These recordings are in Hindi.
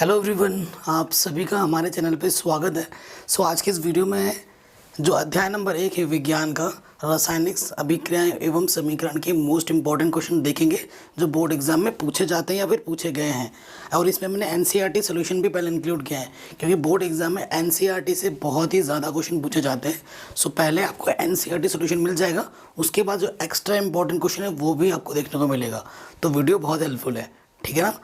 हेलो एवरीवन, आप सभी का हमारे चैनल पे स्वागत है। आज के इस वीडियो में जो अध्याय नंबर 1 है विज्ञान का, रासायनिक अभिक्रियाएं एवं समीकरण के मोस्ट इंपॉर्टेंट क्वेश्चन देखेंगे जो बोर्ड एग्जाम में पूछे जाते हैं या फिर पूछे गए हैं। और इसमें मैंने एनसीईआरटी सोल्यूशन भी पहले इंक्लूड किया है क्योंकि बोर्ड एग्जाम में एनसीईआरटी से बहुत ही ज़्यादा क्वेश्चन पूछे जाते हैं। पहले आपको एनसीईआरटी सोल्यूशन मिल जाएगा, उसके बाद जो एक्स्ट्रा इंपॉर्टेंट क्वेश्चन है वो भी आपको देखने को मिलेगा। तो वीडियो बहुत हेल्पफुल है, ठीक है ना।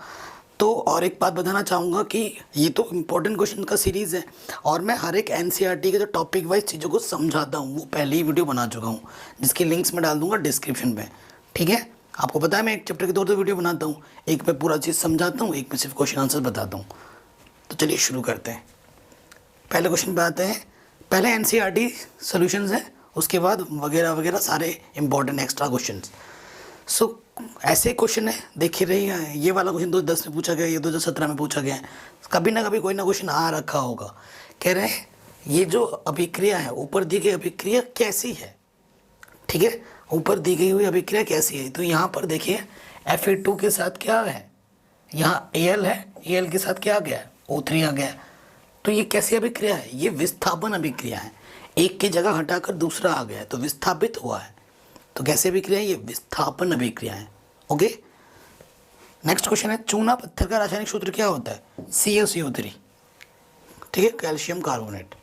तो और एक बात बताना चाहूँगा कि ये तो इम्पोर्टेंट क्वेश्चन का सीरीज़ है और मैं हर एक एनसीईआरटी के जो टॉपिक वाइज चीज़ों को समझाता हूँ वो पहले ही वीडियो बना चुका हूँ, जिसकी लिंक्स मैं डाल दूँगा डिस्क्रिप्शन में, ठीक है। आपको पता है मैं एक चैप्टर की दो वीडियो बनाता हूँ, एक में पूरा चीज़ समझाता हूँ, एक में सिर्फ क्वेश्चन आंसर बताता हूँ। तो चलिए शुरू करते हैं। पहले क्वेश्चन पे आते हैं। पहले एनसीईआरटी सोल्यूशंस है, उसके बाद वगैरह वगैरह सारे इंपॉर्टेंट एक्स्ट्रा क्वेश्चन। ऐसे क्वेश्चन है, देख ही रही है। ये वाला क्वेश्चन 2010 में पूछा गया, ये 2017 में पूछा गया है। कभी ना कभी कोई ना क्वेश्चन आ रखा होगा। कह रहे हैं ये जो अभिक्रिया है, ऊपर दी गई अभिक्रिया कैसी है, ठीक है। ऊपर दी गई हुई अभिक्रिया कैसी है, तो यहाँ पर देखिए Fa2 के साथ क्या है, यहाँ Al है, Al के साथ क्या आ गया, O3 आ गया। तो ये कैसी अभिक्रिया है, ये विस्थापन अभिक्रिया है। एक की जगह हटाकर दूसरा आ गया है तो विस्थापित हुआ है। तो कैसे अभिक्रिया है, ये विस्थापन अभिक्रिया है। ओके, नेक्स्ट क्वेश्चन है चूना पत्थर का रासायनिक सूत्र क्या होता है, CaCO3, ठीक है, कैल्शियम कार्बोनेट।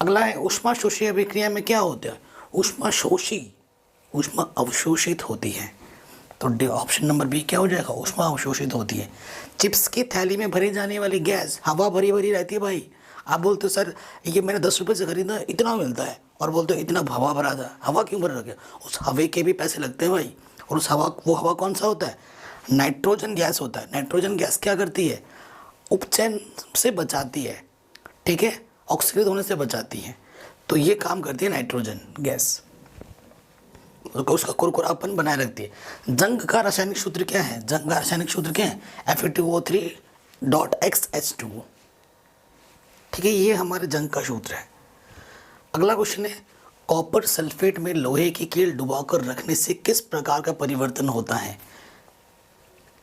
अगला है ऊष्मा शोषी अभिक्रिया में क्या होता है, ऊष्मा अवशोषित होती है। तो ऑप्शन नंबर बी क्या हो जाएगा, ऊष्मा अवशोषित होती है। चिप्स की थैली में भरी जाने वाली गैस हवा भरी भरी रहती है भाई। आप बोलते हो सर ये मैंने 10 रुपये से खरीदा इतना मिलता है, और बोलते हो इतना हवा भरा था। हवा क्यों भरा गया, उस हवा के भी पैसे लगते हैं भाई। और वो हवा कौन सा होता है, नाइट्रोजन गैस होता है। नाइट्रोजन गैस क्या करती है, उपचयन से बचाती है, ठीक है, ऑक्सीकृत होने से बचाती है। तो ये काम करती है नाइट्रोजन गैस, उसका कुरकुरापन बनाए रखती है। जंग का रासायनिक सूत्र क्या है, जंग का रासायनिक सूत्र क्या है, Fe2O3.XH2, ठीक है, ये हमारे जंग का सूत्र है। अगला क्वेश्चन है कॉपर सल्फेट में लोहे की कील डुबाकर रखने से किस प्रकार का परिवर्तन होता है,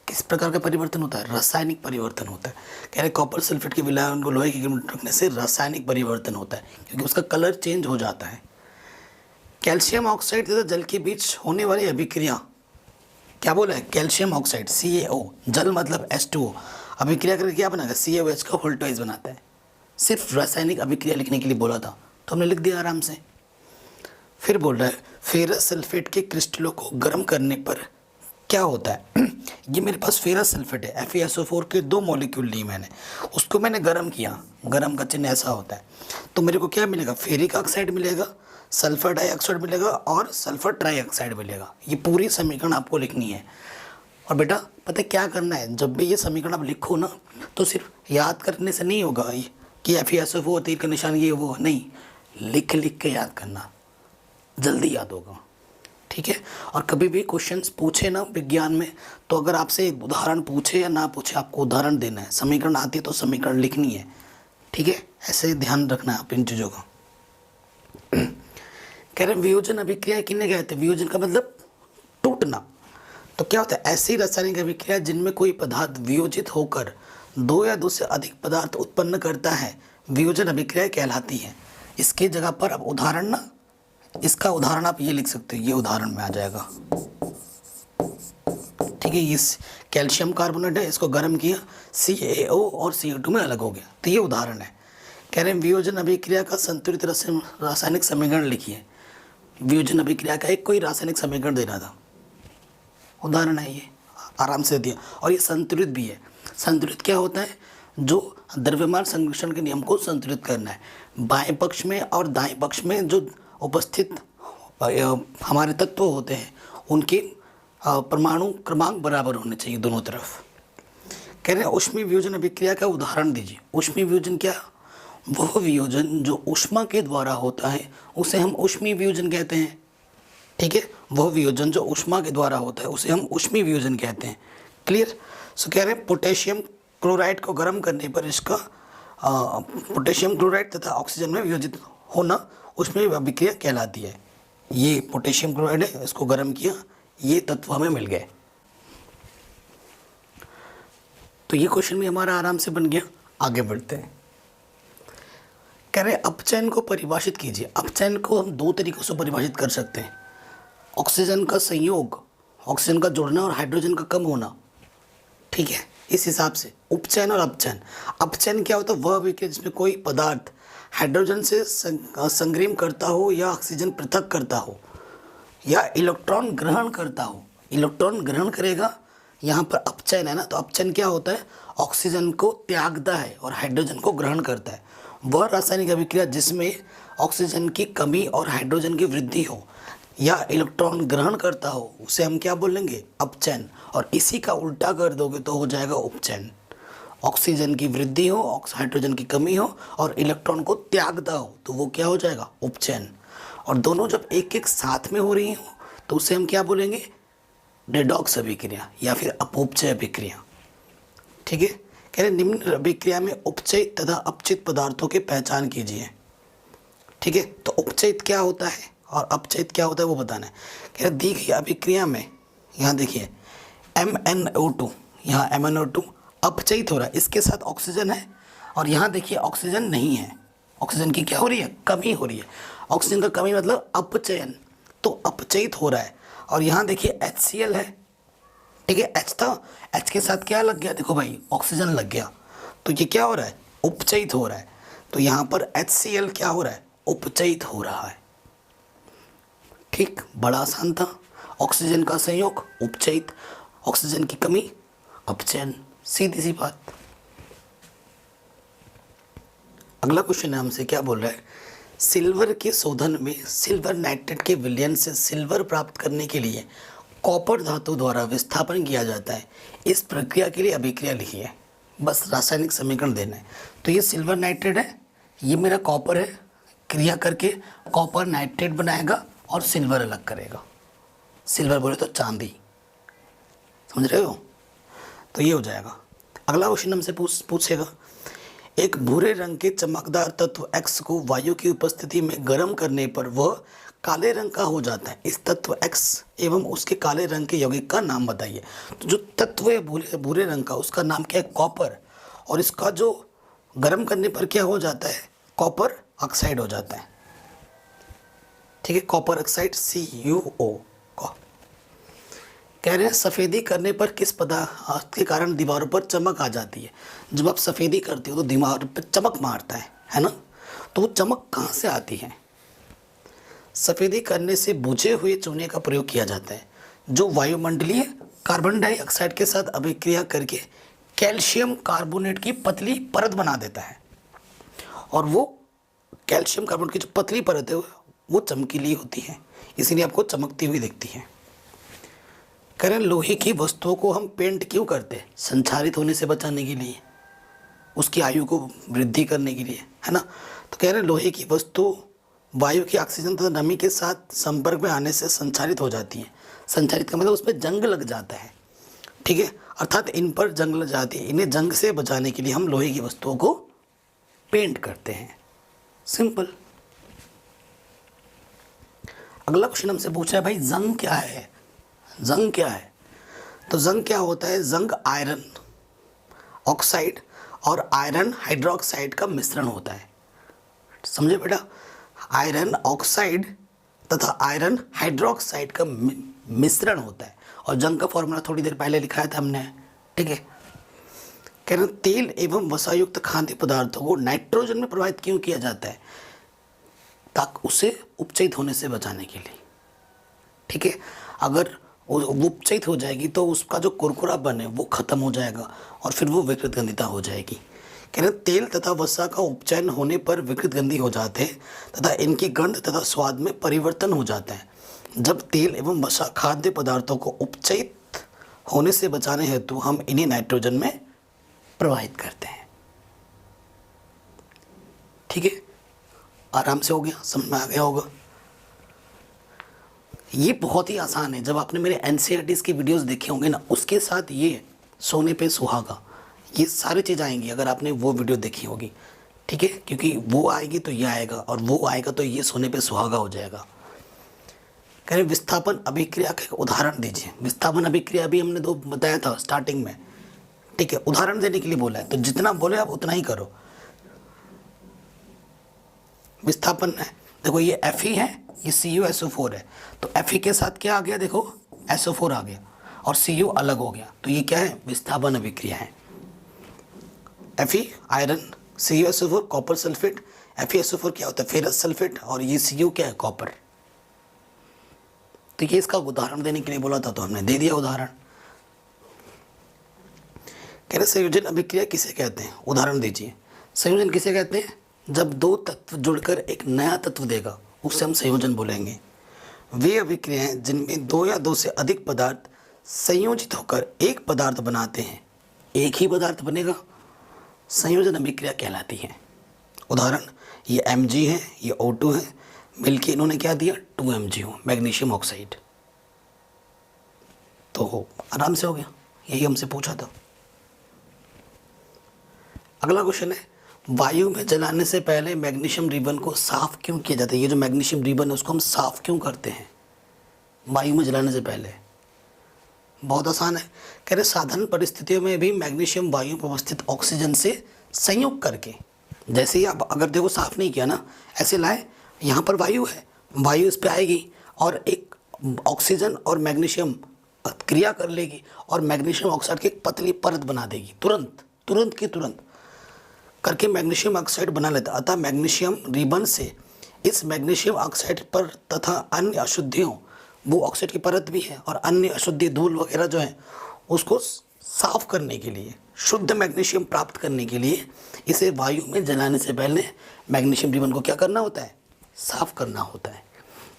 किस प्रकार का परिवर्तन होता है, रासायनिक परिवर्तन होता है। कह रहे कॉपर सल्फेट के विलायन को लोहे की कील में रखने से रासायनिक परिवर्तन होता है क्योंकि उसका कलर चेंज हो जाता है। कैल्शियम ऑक्साइड तथा जल के बीच होने वाली अभिक्रिया क्या बोला है, कैल्शियम ऑक्साइड CaO, जल मतलब H2O, अभिक्रिया करके क्या बनाएगा, CaOH का वोल्टाइज बनाता है। सिर्फ रासायनिक अभिक्रिया लिखने के लिए बोला था तो हमने लिख दिया आराम से। फिर बोल रहा है फेरस सल्फेट के क्रिस्टलों को गर्म करने पर क्या होता है। ये मेरे पास फेरस सल्फेट है, FeSO4 के 2 मॉलिक्यूल लिए मैंने, उसको मैंने गर्म किया, गर्म का चिन्ह ऐसा होता है। तो मेरे को क्या मिलेगा, फेरिक ऑक्साइड मिलेगा, सल्फर डाइऑक्साइड मिलेगा और सल्फर ट्राइऑक्साइड मिलेगा। ये पूरी समीकरण आपको लिखनी है। और बेटा पता है क्या करना है, जब भी ये समीकरण आप लिखो ना तो सिर्फ याद करने से नहीं होगा ये कि FeSO4 तीर का निशान ये वो नहीं, लिख लिख के याद करना, जल्दी याद होगा, ठीक है। और कभी भी क्वेश्चंस पूछे ना विज्ञान में तो अगर आपसे एक उदाहरण पूछे या ना पूछे आपको उदाहरण देना है। समीकरण आती है तो समीकरण लिखनी है, ठीक है, ऐसे ध्यान रखना है आप इन चीज़ों का। कह रहे वियोजन अभिक्रिया किन्हें कहते हैं, वियोजन का मतलब टूटना। तो क्या होता है, ऐसी रासायनिक अभिक्रिया जिनमें कोई पदार्थ वियोजित होकर 2 या 2 से अधिक पदार्थ उत्पन्न करता है वियोजन अभिक्रिया कहलाती है। इसके जगह पर अब उदाहरण ना, इसका उदाहरण आप ये लिख सकते हो, ये उदाहरण में आ जाएगा, ठीक है। इस कैल्शियम कार्बोनेट है, इसको गर्म किया, CaO और CO2 में अलग हो गया, तो ये उदाहरण है। कह रहे हैं वियोजन अभिक्रिया का संतुलित रासायनिक समीकरण लिखिए। वियोजन अभिक्रिया का एक कोई रासायनिक समीकरण देना था, उदाहरण है ये, आराम से दिया। और ये संतुलित भी है। संतुलित क्या होता है, जो द्रव्यमान संरक्षण के नियम को संतुलित करना है। बाएं पक्ष में और दाएं पक्ष में जो उपस्थित हमारे तत्व होते हैं उनके परमाणु क्रमांक बराबर होने चाहिए दोनों तरफ। कह रहे हैं ऊष्मीय वियोजन अभिक्रिया का उदाहरण दीजिए। ऊष्मीय वियोजन क्या, वह वियोजन जो ऊष्मा के द्वारा होता है उसे हम ऊष्मीय वियोजन कहते हैं, ठीक है। वह वियोजन जो ऊष्मा के द्वारा होता है उसे हम ऊष्मीय वियोजन कहते हैं। क्लियर। सो कह रहे हैं पोटेशियम क्लोराइड को गर्म करने पर इसका पोटेशियम क्लोराइड तथा ऑक्सीजन में वियोजित होना ऊष्मीय अभिक्रिया कहलाती है। ये पोटेशियम क्लोराइड है, इसको गर्म किया, ये तत्व हमें मिल गए। तो ये क्वेश्चन भी हमारा आराम से बन गया। आगे बढ़ते हैं। कह रहे अपचयन को परिभाषित कीजिए। अपचयन को हम दो तरीकों से परिभाषित कर सकते हैं, ऑक्सीजन का संयोग, ऑक्सीजन का जुड़ना और हाइड्रोजन का कम होना। ठीक है, इस हिसाब से उपचयन और अपचयन। अपचयन क्या होता है? वह अभिक्रिया जिसमें कोई पदार्थ हाइड्रोजन से संग्रह करता हो या ऑक्सीजन पृथक करता हो या इलेक्ट्रॉन ग्रहण करता हो। इलेक्ट्रॉन ग्रहण करेगा, यहाँ पर अपचयन है ना। तो अपचयन क्या होता है? ऑक्सीजन को त्यागता है और हाइड्रोजन को ग्रहण करता है। वह रासायनिक अभिक्रिया जिसमें ऑक्सीजन की कमी और हाइड्रोजन की वृद्धि हो या इलेक्ट्रॉन ग्रहण करता हो, उसे हम क्या बोलेंगे? अपचयन। और इसी का उल्टा कर दोगे तो हो जाएगा उपचयन। ऑक्सीजन की वृद्धि हो, हाइड्रोजन की कमी हो और इलेक्ट्रॉन को त्यागता हो तो वो क्या हो जाएगा? उपचयन। और दोनों जब एक एक साथ में हो रही हो तो उसे हम क्या बोलेंगे? रेडॉक्स अभिक्रिया या फिर अपोपचय अभिक्रिया। ठीक है, कह रहे निम्न अभिक्रिया में उपचयित तथा अपचयित पदार्थों की पहचान कीजिए। ठीक है, तो उपचयित क्या होता है और अपचयित क्या होता है वो बताना है। कह रहे दी गई अभिक्रिया में, यहाँ देखिए MnO2, यहाँ MnO2 अपचयित हो रहा है, इसके साथ ऑक्सीजन है और यहाँ देखिए ऑक्सीजन नहीं है। ऑक्सीजन की क्या हो रही है? कमी हो रही है। ऑक्सीजन का कमी मतलब अपचयन, तो अपचयित हो रहा है। और यहाँ देखिए HCl है। ठीक है, H था, H के साथ क्या लग गया? देखो भाई ऑक्सीजन लग गया, तो ये क्या हो रहा है? उपचयित हो रहा है। तो यहाँ पर HCl क्या हो रहा है? उपचयित हो रहा है। ठीक, बड़ा आसान था। ऑक्सीजन का संयोग उपचयित, ऑक्सीजन की कमी अपचयन, सीधी सी बात। अगला क्वेश्चन है हमसे क्या बोल रहा है? सिल्वर के शोधन में सिल्वर नाइट्रेट के विलयन से सिल्वर प्राप्त करने के लिए कॉपर धातु द्वारा विस्थापन किया जाता है। इस प्रक्रिया के लिए अभिक्रिया लिखिए। बस रासायनिक समीकरण देना है। तो ये सिल्वर नाइट्रेट है, ये मेरा कॉपर है, क्रिया करके कॉपर नाइट्रेट बनाएगा और सिल्वर अलग करेगा। सिल्वर बोले तो चांदी, समझ रहे हो? तो ये हो जाएगा। अगला क्वेश्चन हमसे पूछेगा, एक भूरे रंग के चमकदार तत्व X को वायु की उपस्थिति में गर्म करने पर वह काले रंग का हो जाता है। इस तत्व X एवं उसके काले रंग के यौगिक का नाम बताइए। तो जो तत्व है भूरे रंग का, उसका नाम क्या है? कॉपर। और इसका जो गर्म करने पर क्या हो जाता है? कॉपर ऑक्साइड हो जाता है। ठीक है, कॉपर ऑक्साइड CuO। कह रहे हैं सफ़ेदी करने पर किस पदार्थ के कारण दीवारों पर चमक आ जाती है? जब आप सफ़ेदी करते हो तो दीवार पर चमक मारता है ना? तो वो चमक कहाँ से आती है? सफ़ेदी करने से बुझे हुए चूने का प्रयोग किया जाता है, जो वायुमंडलीय कार्बन डाइऑक्साइड के साथ अभिक्रिया करके कैल्शियम कार्बोनेट की पतली परत बना देता है। और वो कैल्शियम कार्बोनेट की जो पतली परत है वो चमकीली होती है, इसीलिए आपको चमकती हुई दिखती है। कह रहे हैं लोहे की वस्तुओं को हम पेंट क्यों करते हैं? संक्षारित होने से बचाने के लिए, उसकी आयु को वृद्धि करने के लिए, है ना? तो कह रहे हैं लोहे की वस्तु वायु की ऑक्सीजन तथा नमी के साथ संपर्क में आने से संक्षारित हो जाती है। संक्षारित का मतलब उस पर जंग लग जाता है। ठीक है, अर्थात इन पर जंग लग जाती है। इन्हें जंग से बचाने के लिए हम लोहे की वस्तुओं को पेंट करते हैं। सिंपल। अगला क्वेश्चन हमसे पूछा है भाई जंग क्या है? जंग क्या है? तो जंग क्या होता है? जंग आयरन ऑक्साइड और आयरन हाइड्रोक्साइड का मिश्रण होता है। समझे बेटा? आयरन ऑक्साइड तथा आयरन हाइड्रोक्साइड का मिश्रण होता है। और जंग का फॉर्मूला थोड़ी देर पहले लिखाया था हमने। ठीक है, कह रहे तेल एवं वसायुक्त खाद्य पदार्थों को नाइट्रोजन में प्रवाहित क्यों किया जाता है? ताकि उसे उपचयित होने से बचाने के लिए। ठीक है, अगर वो उपचयित हो जाएगी तो उसका जो कुरकुरापन है वो खत्म हो जाएगा और फिर वो विकृत गंधिता हो जाएगी। कह रहे तेल तथा वसा का उपचयन होने पर विकृत गंधी हो जाते हैं तथा इनकी गंध तथा स्वाद में परिवर्तन हो जाता है। जब तेल एवं वसा खाद्य पदार्थों को उपचयित होने से बचाने हेतु हम इन्हें नाइट्रोजन में प्रवाहित करते हैं। ठीक है, आराम से हो गया, समझ में आ गया होगा। ये बहुत ही आसान है। जब आपने मेरे NCERTs की वीडियोस देखे होंगे ना, उसके साथ ये सोने पे सुहागा, ये सारी चीज़ आएंगी अगर आपने वो वीडियो देखी होगी। ठीक है, क्योंकि वो आएगी तो ये आएगा और वो आएगा तो ये सोने पे सुहागा हो जाएगा। कह रहे विस्थापन अभिक्रिया का एक उदाहरण दीजिए। विस्थापन अभिक्रिया भी हमने दो बताया था स्टार्टिंग में। ठीक है, उदाहरण देने के लिए बोला है, तो जितना बोले आप उतना ही करो। विस्थापन है, देखो ये Fe है, ये CuSO4 है, तो Fe के साथ क्या आ गया, देखो SO4 आ गया और Cu अलग हो गया, तो ये क्या है, विस्थापन अभिक्रिया है। Fe iron, CuSO4 copper sulphate, FeSO4 क्या होता है, फेरस सल्फेट, और ये Cu क्या है, कॉपर। तो ये इसका उदाहरण देने के लिए बोला था, तो हमने दे दिया उदाहरण। कह रहे संयोजन अभिक्रिया किसे कहते हैं, उदाहरण दीजिए। संयोजन किसे कहते हैं, जब दो तत्व जुड़कर एक नया तत्व देगा उसे हम संयोजन बोलेंगे। वे अभिक्रियाएं जिनमें दो या दो से अधिक पदार्थ संयोजित होकर एक पदार्थ बनाते हैं, एक ही पदार्थ बनेगा, संयोजन अभिक्रिया कहलाती है। उदाहरण, ये Mg है, ये O2 है, मिलके इन्होंने क्या दिया, 2MgO, मैग्नीशियम ऑक्साइड। तो आराम से हो गया, यही हमसे पूछा था। अगला क्वेश्चन है, वायु में जलाने से पहले मैग्नीशियम रिबन को साफ क्यों किया जाता है। ये जो मैग्नीशियम रिबन है उसको हम साफ क्यों करते हैं वायु में जलाने से पहले। बहुत आसान है, कह रहे साधारण परिस्थितियों में भी मैग्नीशियम वायु में उपस्थित ऑक्सीजन से संयोग करके, जैसे ही आप अगर देखो साफ नहीं किया ना, ऐसे लाए, यहाँ पर वायु है, वायु इस पर आएगी और एक ऑक्सीजन और मैग्नीशियम क्रिया कर लेगी और मैग्नीशियम ऑक्साइड की एक पतली परत बना देगी, तुरंत करके मैग्नीशियम ऑक्साइड बना लेता। अतः मैग्नीशियम रिबन से इस मैग्नीशियम ऑक्साइड पर तथा अन्य अशुद्धियों, वो ऑक्साइड की परत भी है, और अन्य अशुद्धि धूल वगैरह जो है उसको साफ करने के लिए, शुद्ध मैग्नीशियम प्राप्त करने के लिए इसे वायु में जलाने से पहले मैग्नीशियम रिबन को क्या करना होता है, साफ करना होता है,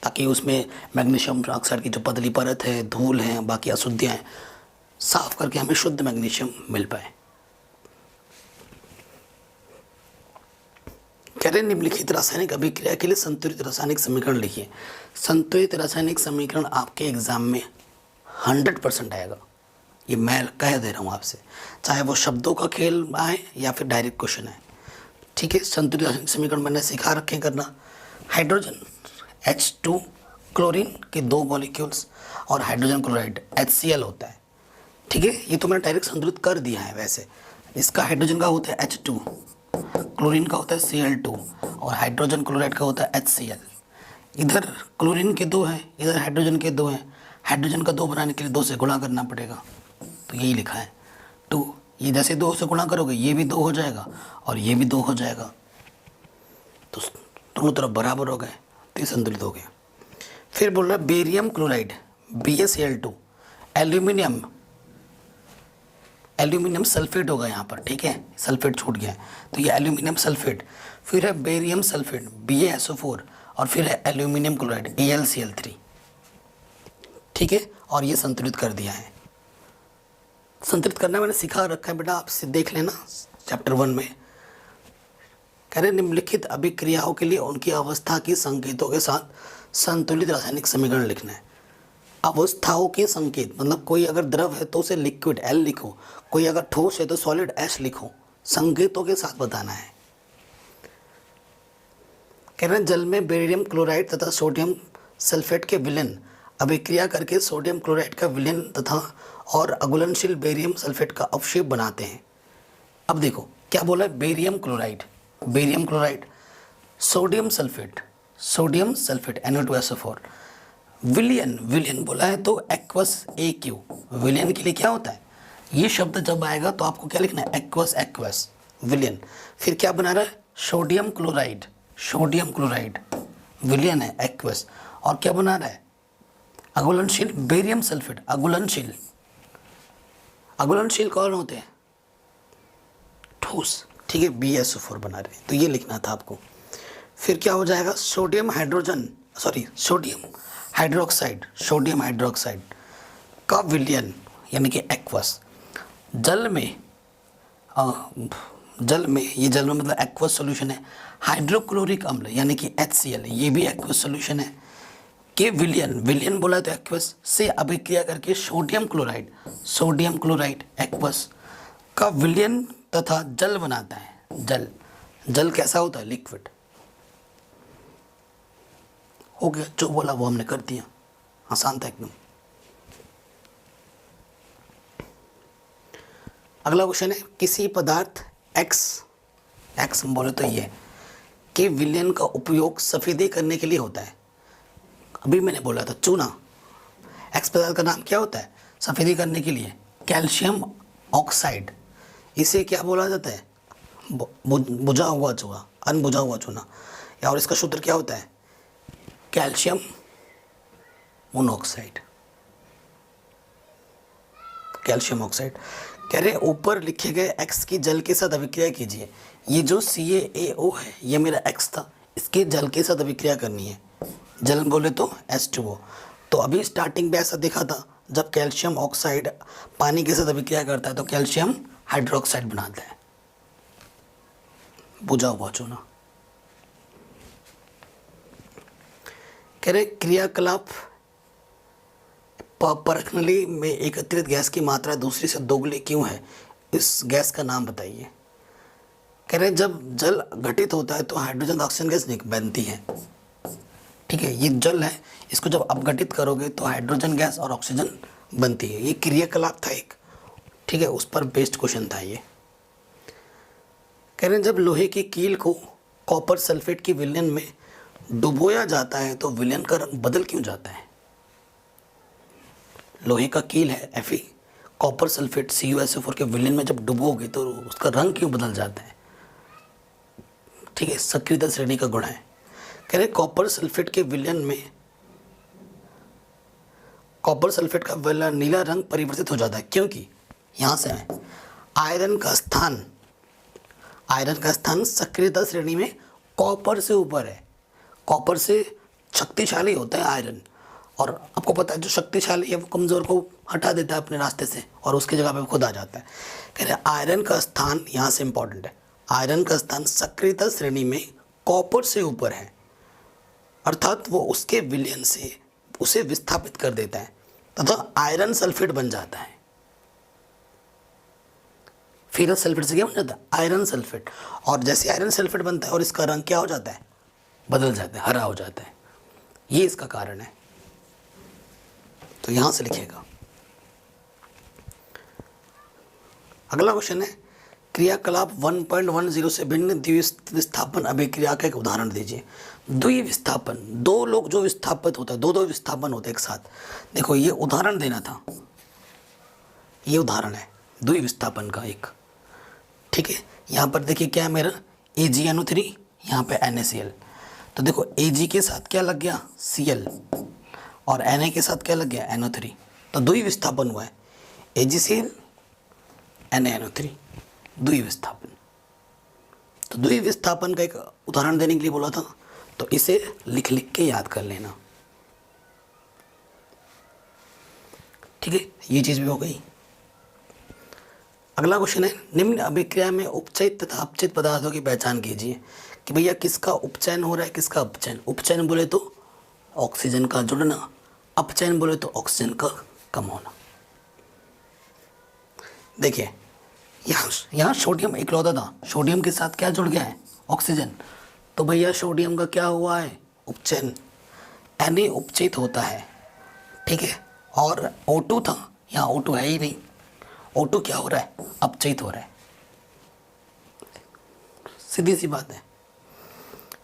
ताकि उसमें मैग्नीशियम ऑक्साइड की जो पतली परत है, धूल है, बाकी अशुद्धियाँ हैं, साफ करके हमें शुद्ध मैग्नीशियम मिल पाए। कह रहे निम्नलिखित रासायनिक अभिक्रिया के लिए संतुलित रासायनिक समीकरण लिखिए। संतुलित रासायनिक समीकरण आपके एग्जाम में 100% आएगा, ये मैं कह दे रहा हूँ आपसे, चाहे वो शब्दों का खेल आए या फिर डायरेक्ट क्वेश्चन आए। ठीक है, संतुलित रासायनिक समीकरण मैंने सिखा रखे करना। हाइड्रोजन H2 क्लोरीन के 2 मॉलिक्यूल्स और हाइड्रोजन क्लोराइड HCl होता है। ठीक है, ये तो मैंने डायरेक्ट संतुलित कर दिया है। वैसे इसका हाइड्रोजन का होता है H2, क्लोरीन का होता है Cl2 और हाइड्रोजन क्लोराइड का होता है HCl। इधर क्लोरीन के 2 हैं, इधर हाइड्रोजन के 2 हैं, हाइड्रोजन का 2 बनाने के लिए 2 से गुणा करना पड़ेगा, तो यही लिखा है 2। ये जैसे 2 से गुणा करोगे ये भी 2 हो जाएगा और ये भी 2 हो जाएगा, तो दोनों तरफ बराबर हो गए, तो ये संतुलित हो गया। फिर बोल रहा है barium chloride BaCl2, aluminium sulphate होगा यहाँ पर। ठीक है, सल्फेट छूट गया है, तो ये एल्यूमिनियम सल्फेट। फिर है बेरियम सल्फेट BaSO4 और फिर है एल्यूमिनियम क्लोराइड AlCl3। ठीक है, और ये संतुलित कर दिया है। संतुलित करना मैंने सिखा रखा है बेटा, आपसे देख लेना चैप्टर 1 में। कह रहे निम्नलिखित अभिक्रियाओं के लिए उनकी अवस्था के संकेतों के साथ संतुलित रासायनिक समीकरण लिखना है। अवस्थाओं के संकेत मतलब कोई अगर द्रव है तो उसे लिक्विड L लिखो, कोई अगर ठोस है तो सॉलिड H लिखो, संकेतों के साथ बताना है। कह रहे हैं जल में बेरियम क्लोराइड तथा सोडियम सल्फेट के विलयन अभिक्रिया करके सोडियम क्लोराइड का विलयन तथा और अघुलनशील बेरियम सल्फेट का अवक्षेप बनाते हैं। अब देखो क्या बोला है, barium chloride, sodium sulphate NO2SO4, विलयन बोला है तो एक्वस AQ, विलयन के लिए क्या होता है, ये शब्द जब आएगा तो आपको क्या लिखना है, एक्वस विलयन। फिर क्या बना रहा है, सोडियम क्लोराइड विलयन है एक्वस, और क्या बना रहा है, अघुलनशील बेरियम सल्फेट, अघुलनशील कौन होते हैं, ठोस। ठीक है, BaSO4 बना रहे हैं, तो ये लिखना था आपको। फिर क्या हो जाएगा, सोडियम हाइड्रोक्साइड का विलयन यानी कि एक्वस। जल में मतलब एक्वस सॉल्यूशन है। हाइड्रोक्लोरिक अम्ल यानी कि HCl, ये भी एक्वस सॉल्यूशन है। के विलयन बोला है तो एक्वस से अभिक्रिया करके सोडियम क्लोराइड एक्वस का विलयन तथा जल बनाता है। जल कैसा होता है, लिक्विड। हो गया, जो बोला वो हमने कर दिया, आसान था एकदम। अगला क्वेश्चन है, किसी पदार्थ एक्स बोले तो ये के विलयन का उपयोग सफेदी करने के लिए होता है। अभी मैंने बोला था चूना, एक्स पदार्थ का नाम क्या होता है सफेदी करने के लिए? Calcium oxide. इसे क्या बोला जाता है? बुझा हुआ चूना, अनबुझा हुआ चूना। या और इसका सूत्र क्या होता है? Calcium monoxide, calcium oxide. कह रहे ऊपर लिखे गए एक्स की जल के साथ अभिक्रिया कीजिए। ये जो CaAO है ये मेरा एक्स था, इसके जल के साथ अभिक्रिया करनी है। जल बोले तो H2O। तो अभी स्टार्टिंग में ऐसा देखा था, जब कैल्शियम ऑक्साइड पानी के साथ अभिक्रिया करता है तो कैल्शियम हाइड्रोक्साइड बनाता है, बुझा हुआ चूना। कह रहे क्रियाकलाप परखनली में एकत्रित गैस की मात्रा दूसरी से दोगुनी क्यों है? इस गैस का नाम बताइए। कह रहे जब जल घटित होता है तो हाइड्रोजन ऑक्सीजन गैस बनती है। ठीक है, ये जल है, इसको जब अपघटित करोगे तो हाइड्रोजन गैस और ऑक्सीजन बनती है। ये क्रियाकलाप था एक, ठीक है, उस पर बेस्ड क्वेश्चन था ये। कह रहे हैं जब लोहे की कील को कॉपर सल्फेट की विलयन में डुबोया जाता है तो विलयन का रंग बदल क्यों जाता है? लोहे का कील है Fe, कॉपर सल्फेट CuSO4 के विलयन में जब डुबोगे तो उसका रंग क्यों बदल जाता है? ठीक है, सक्रियता श्रेणी का गुण है। कह रहे कॉपर सल्फेट के विलयन में कॉपर सल्फेट का विलयन नीला रंग परिवर्तित हो जाता है क्योंकि यहाँ से है आयरन का स्थान सक्रियता श्रेणी में कॉपर से ऊपर है। कॉपर से शक्तिशाली होता है आयरन, और आपको पता है जो शक्तिशाली है वो कमज़ोर को हटा देता है अपने रास्ते से और उसकी जगह पे खुद आ जाता है। कह रहे आयरन का स्थान यहाँ से इंपॉर्टेंट है, आयरन का स्थान सक्रियता श्रेणी में कॉपर से ऊपर है, अर्थात वो उसके विलयन से उसे विस्थापित कर देता है तथा आयरन सल्फेट बन जाता है। फेरस सल्फेट से क्या बन जाता है? Iron sulphate. और जैसे आयरन सल्फेट बनता है और इसका रंग क्या हो जाता है? बदल जाता है, हरा हो जाता है। ये इसका कारण है, तो यहां से लिखिएगा। अगला क्वेश्चन है, क्रियाकलाप 1.10 से भिन्न द्विविस्थापन अभिक्रिया का एक उदाहरण दीजिए। द्विविस्थापन, दो लोग जो विस्थापित होता है, दो विस्थापन होते हैं एक साथ। देखो ये उदाहरण देना था, ये उदाहरण है द्विविस्थापन का एक। ठीक है, यहाँ पर देखिए क्या है मेरा AgNO3, यहाँ पे NaCl। तो देखो Ag के साथ क्या लग गया? Cl, और Na के साथ क्या लग गया? NO3। तो द्विविस्थापन हुआ है, AgCl NaNO3, द्विविस्थापन। तो द्विविस्थापन का एक उदाहरण देने के लिए बोला था, तो इसे लिख के याद कर लेना। ठीक है, ये चीज़ भी हो गई। अगला क्वेश्चन है, निम्न अभिक्रिया में उपचयित तथा अपचयित पदार्थों की पहचान कीजिए कि भैया किसका उपचयन हो रहा है, किसका अपचयन। उपचयन बोले तो ऑक्सीजन का जुड़ना, अपचयन बोले तो ऑक्सीजन का कम होना। देखिए यहाँ सोडियम इकलौता था, सोडियम के साथ क्या जुड़ गया है? ऑक्सीजन। तो भैया सोडियम का क्या हुआ है? उपचयन। Na उपचयित होता है, ठीक है। और O2 था, यहाँ O2 है ही नहीं, O2 क्या हो रहा है? अपचयित हो रहा है, सीधी सी बात है।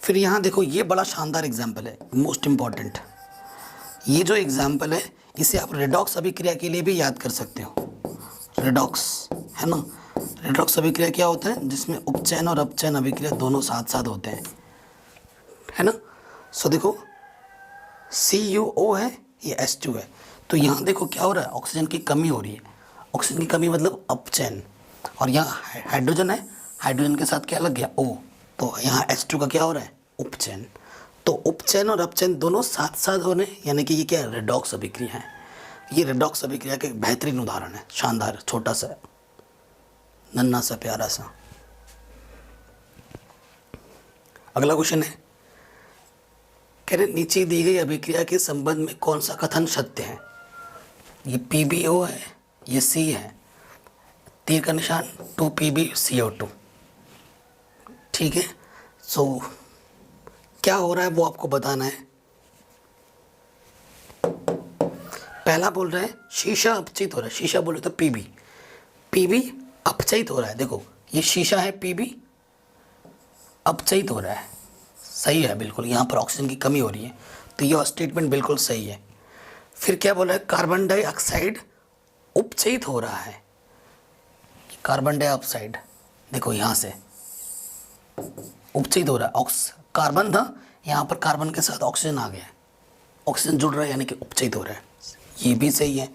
फिर यहाँ देखो ये बड़ा शानदार एग्जाम्पल है, मोस्ट इम्पॉर्टेंट। ये जो एग्जाम्पल है इसे आप रेडॉक्स अभिक्रिया के लिए भी याद कर सकते हो। रेडॉक्स है ना, रेडॉक्स अभिक्रिया क्या होता है? जिसमें उपचयन और अपचयन अभिक्रिया दोनों साथ साथ होते हैं, है ना। सो देखो CuO है, ये H2 है। तो यहाँ देखो क्या हो रहा है? ऑक्सीजन की कमी हो रही है। ऑक्सीजन की कमी मतलब अपचयन, और यहाँ हाइड्रोजन है, हाइड्रोजन के साथ क्या लग गया? O। तो यहाँ H2 का क्या हो रहा है? उपचयन। तो उपचयन और अपचयन दोनों साथ साथ हो रहे हैं, यानी कि ये क्या है? रेडॉक्स अभिक्रिया है। ये रेडॉक्स अभिक्रिया का एक बेहतरीन उदाहरण है, शानदार, छोटा सा, नन्हा सा, प्यारा सा। अगला क्वेश्चन है, कह रहे नीचे दी गई अभिक्रिया के संबंध में कौन सा कथन सत्य है? ये PbO है, ये C है, तीर का निशान 2PbCO2, ठीक है। सो क्या हो रहा है वो आपको बताना है। पहला बोल रहा है शीशा अपचित हो रहा है, शीशा बोले तो Pb अपचयित हो रहा है। देखो ये शीशा है Pb, अपचयित हो रहा है, सही है बिल्कुल, यहाँ पर ऑक्सीजन की कमी हो रही है, तो यह स्टेटमेंट बिल्कुल सही है। फिर क्या बोला है, कार्बन डाइऑक्साइड उपचयित हो रहा है। कार्बन डाइऑक्साइड देखो यहाँ से उपचयित हो रहा है, कार्बन था, यहाँ पर कार्बन के साथ ऑक्सीजन आ गया है, ऑक्सीजन जुड़ रहा है यानी कि उपचयित हो रहा है, ये भी सही है।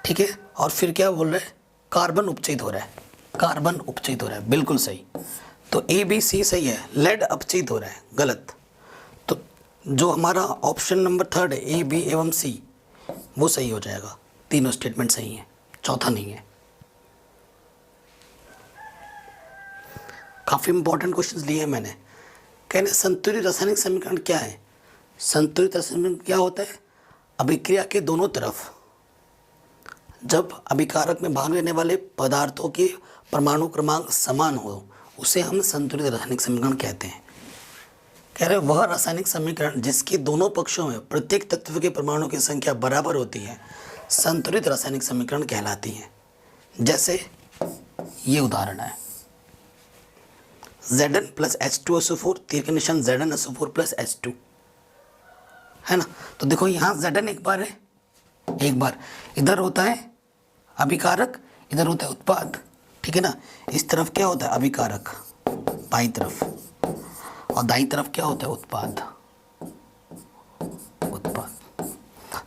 ठीक है, और फिर क्या बोल रहे हैं, कार्बन उपचयित हो रहा है, कार्बन उपचयित हो रहा है, बिल्कुल सही। तो ABC सही है, लेड अपचयित हो रहा है गलत। तो जो हमारा ऑप्शन नंबर 3 है A, B एवं C वो सही हो जाएगा, तीनों स्टेटमेंट सही हैं, चौथा नहीं है। काफ़ी इंपॉर्टेंट क्वेश्चंस लिए हैं मैंने। कहने संतुलित रासायनिक समीकरण क्या है? संतुलित रासायनिक समीकरण क्या होता है? अभिक्रिया के दोनों तरफ जब अभिकारक में भाग लेने वाले पदार्थों के परमाणु क्रमांक समान हो उसे हम संतुलित रासायनिक समीकरण कहते हैं। कह रहे वह रासायनिक समीकरण जिसके दोनों पक्षों में प्रत्येक तत्व के परमाणु की संख्या बराबर होती है संतुलित रासायनिक समीकरण कहलाती है। जैसे ये उदाहरण है, Zn प्लस H2SO4, तीर के निशान ZnSO4 प्लस H2 है ना। तो देखो यहाँ Zn एक बार है, एक बार इधर होता है अभिकारक, इधर होता है उत्पाद, ठीक है ना। इस तरफ क्या होता है अभिकारक बाईं तरफ, और दाईं तरफ क्या होता है उत्पाद, उत्पाद।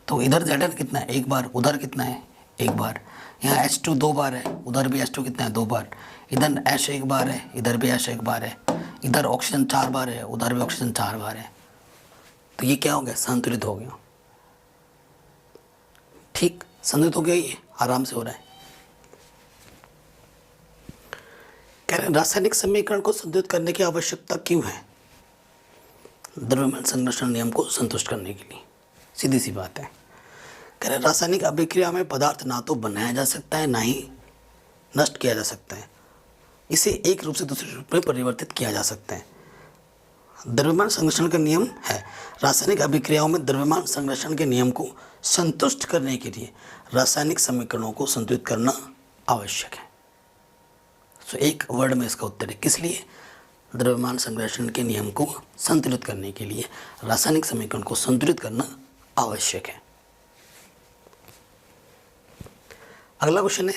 तो इधर Zn कितना है, एक बार, उधर कितना है, एक बार। यहाँ H2 दो बार है, उधर भी H2 कितना है, दो बार। इधर H एक बार है, इधर भी H एक बार है। इधर ऑक्सीजन 4 बार है, उधर भी ऑक्सीजन 4 बार है। तो ये क्या हो गया, संतुलित हो गया। ठीक, संतुलित हो गया, ये आराम से हो रहा है। कह रहे रासायनिक समीकरण को संतुलित करने की आवश्यकता क्यों है? द्रव्यमान संरक्षण नियम को संतुष्ट करने के लिए, सीधी सी बात है। कह रहे रासायनिक अभिक्रिया में पदार्थ ना तो बनाया जा सकता है ना ही नष्ट किया जा सकता है, इसे एक रूप से दूसरे रूप में परिवर्तित किया जा सकता है। द्रव्यमान संरक्षण का नियम है, रासायनिक अभिक्रियाओं में द्रव्यमान संरक्षण के नियम को संतुष्ट करने के लिए रासायनिक समीकरणों को संतुलित करना आवश्यक है। सो एक वर्ड में इसका उत्तर है, किस लिए? द्रव्यमान संरक्षण के नियम को संतुलित करने के लिए रासायनिक समीकरण को संतुलित करना आवश्यक है। अगला क्वेश्चन है,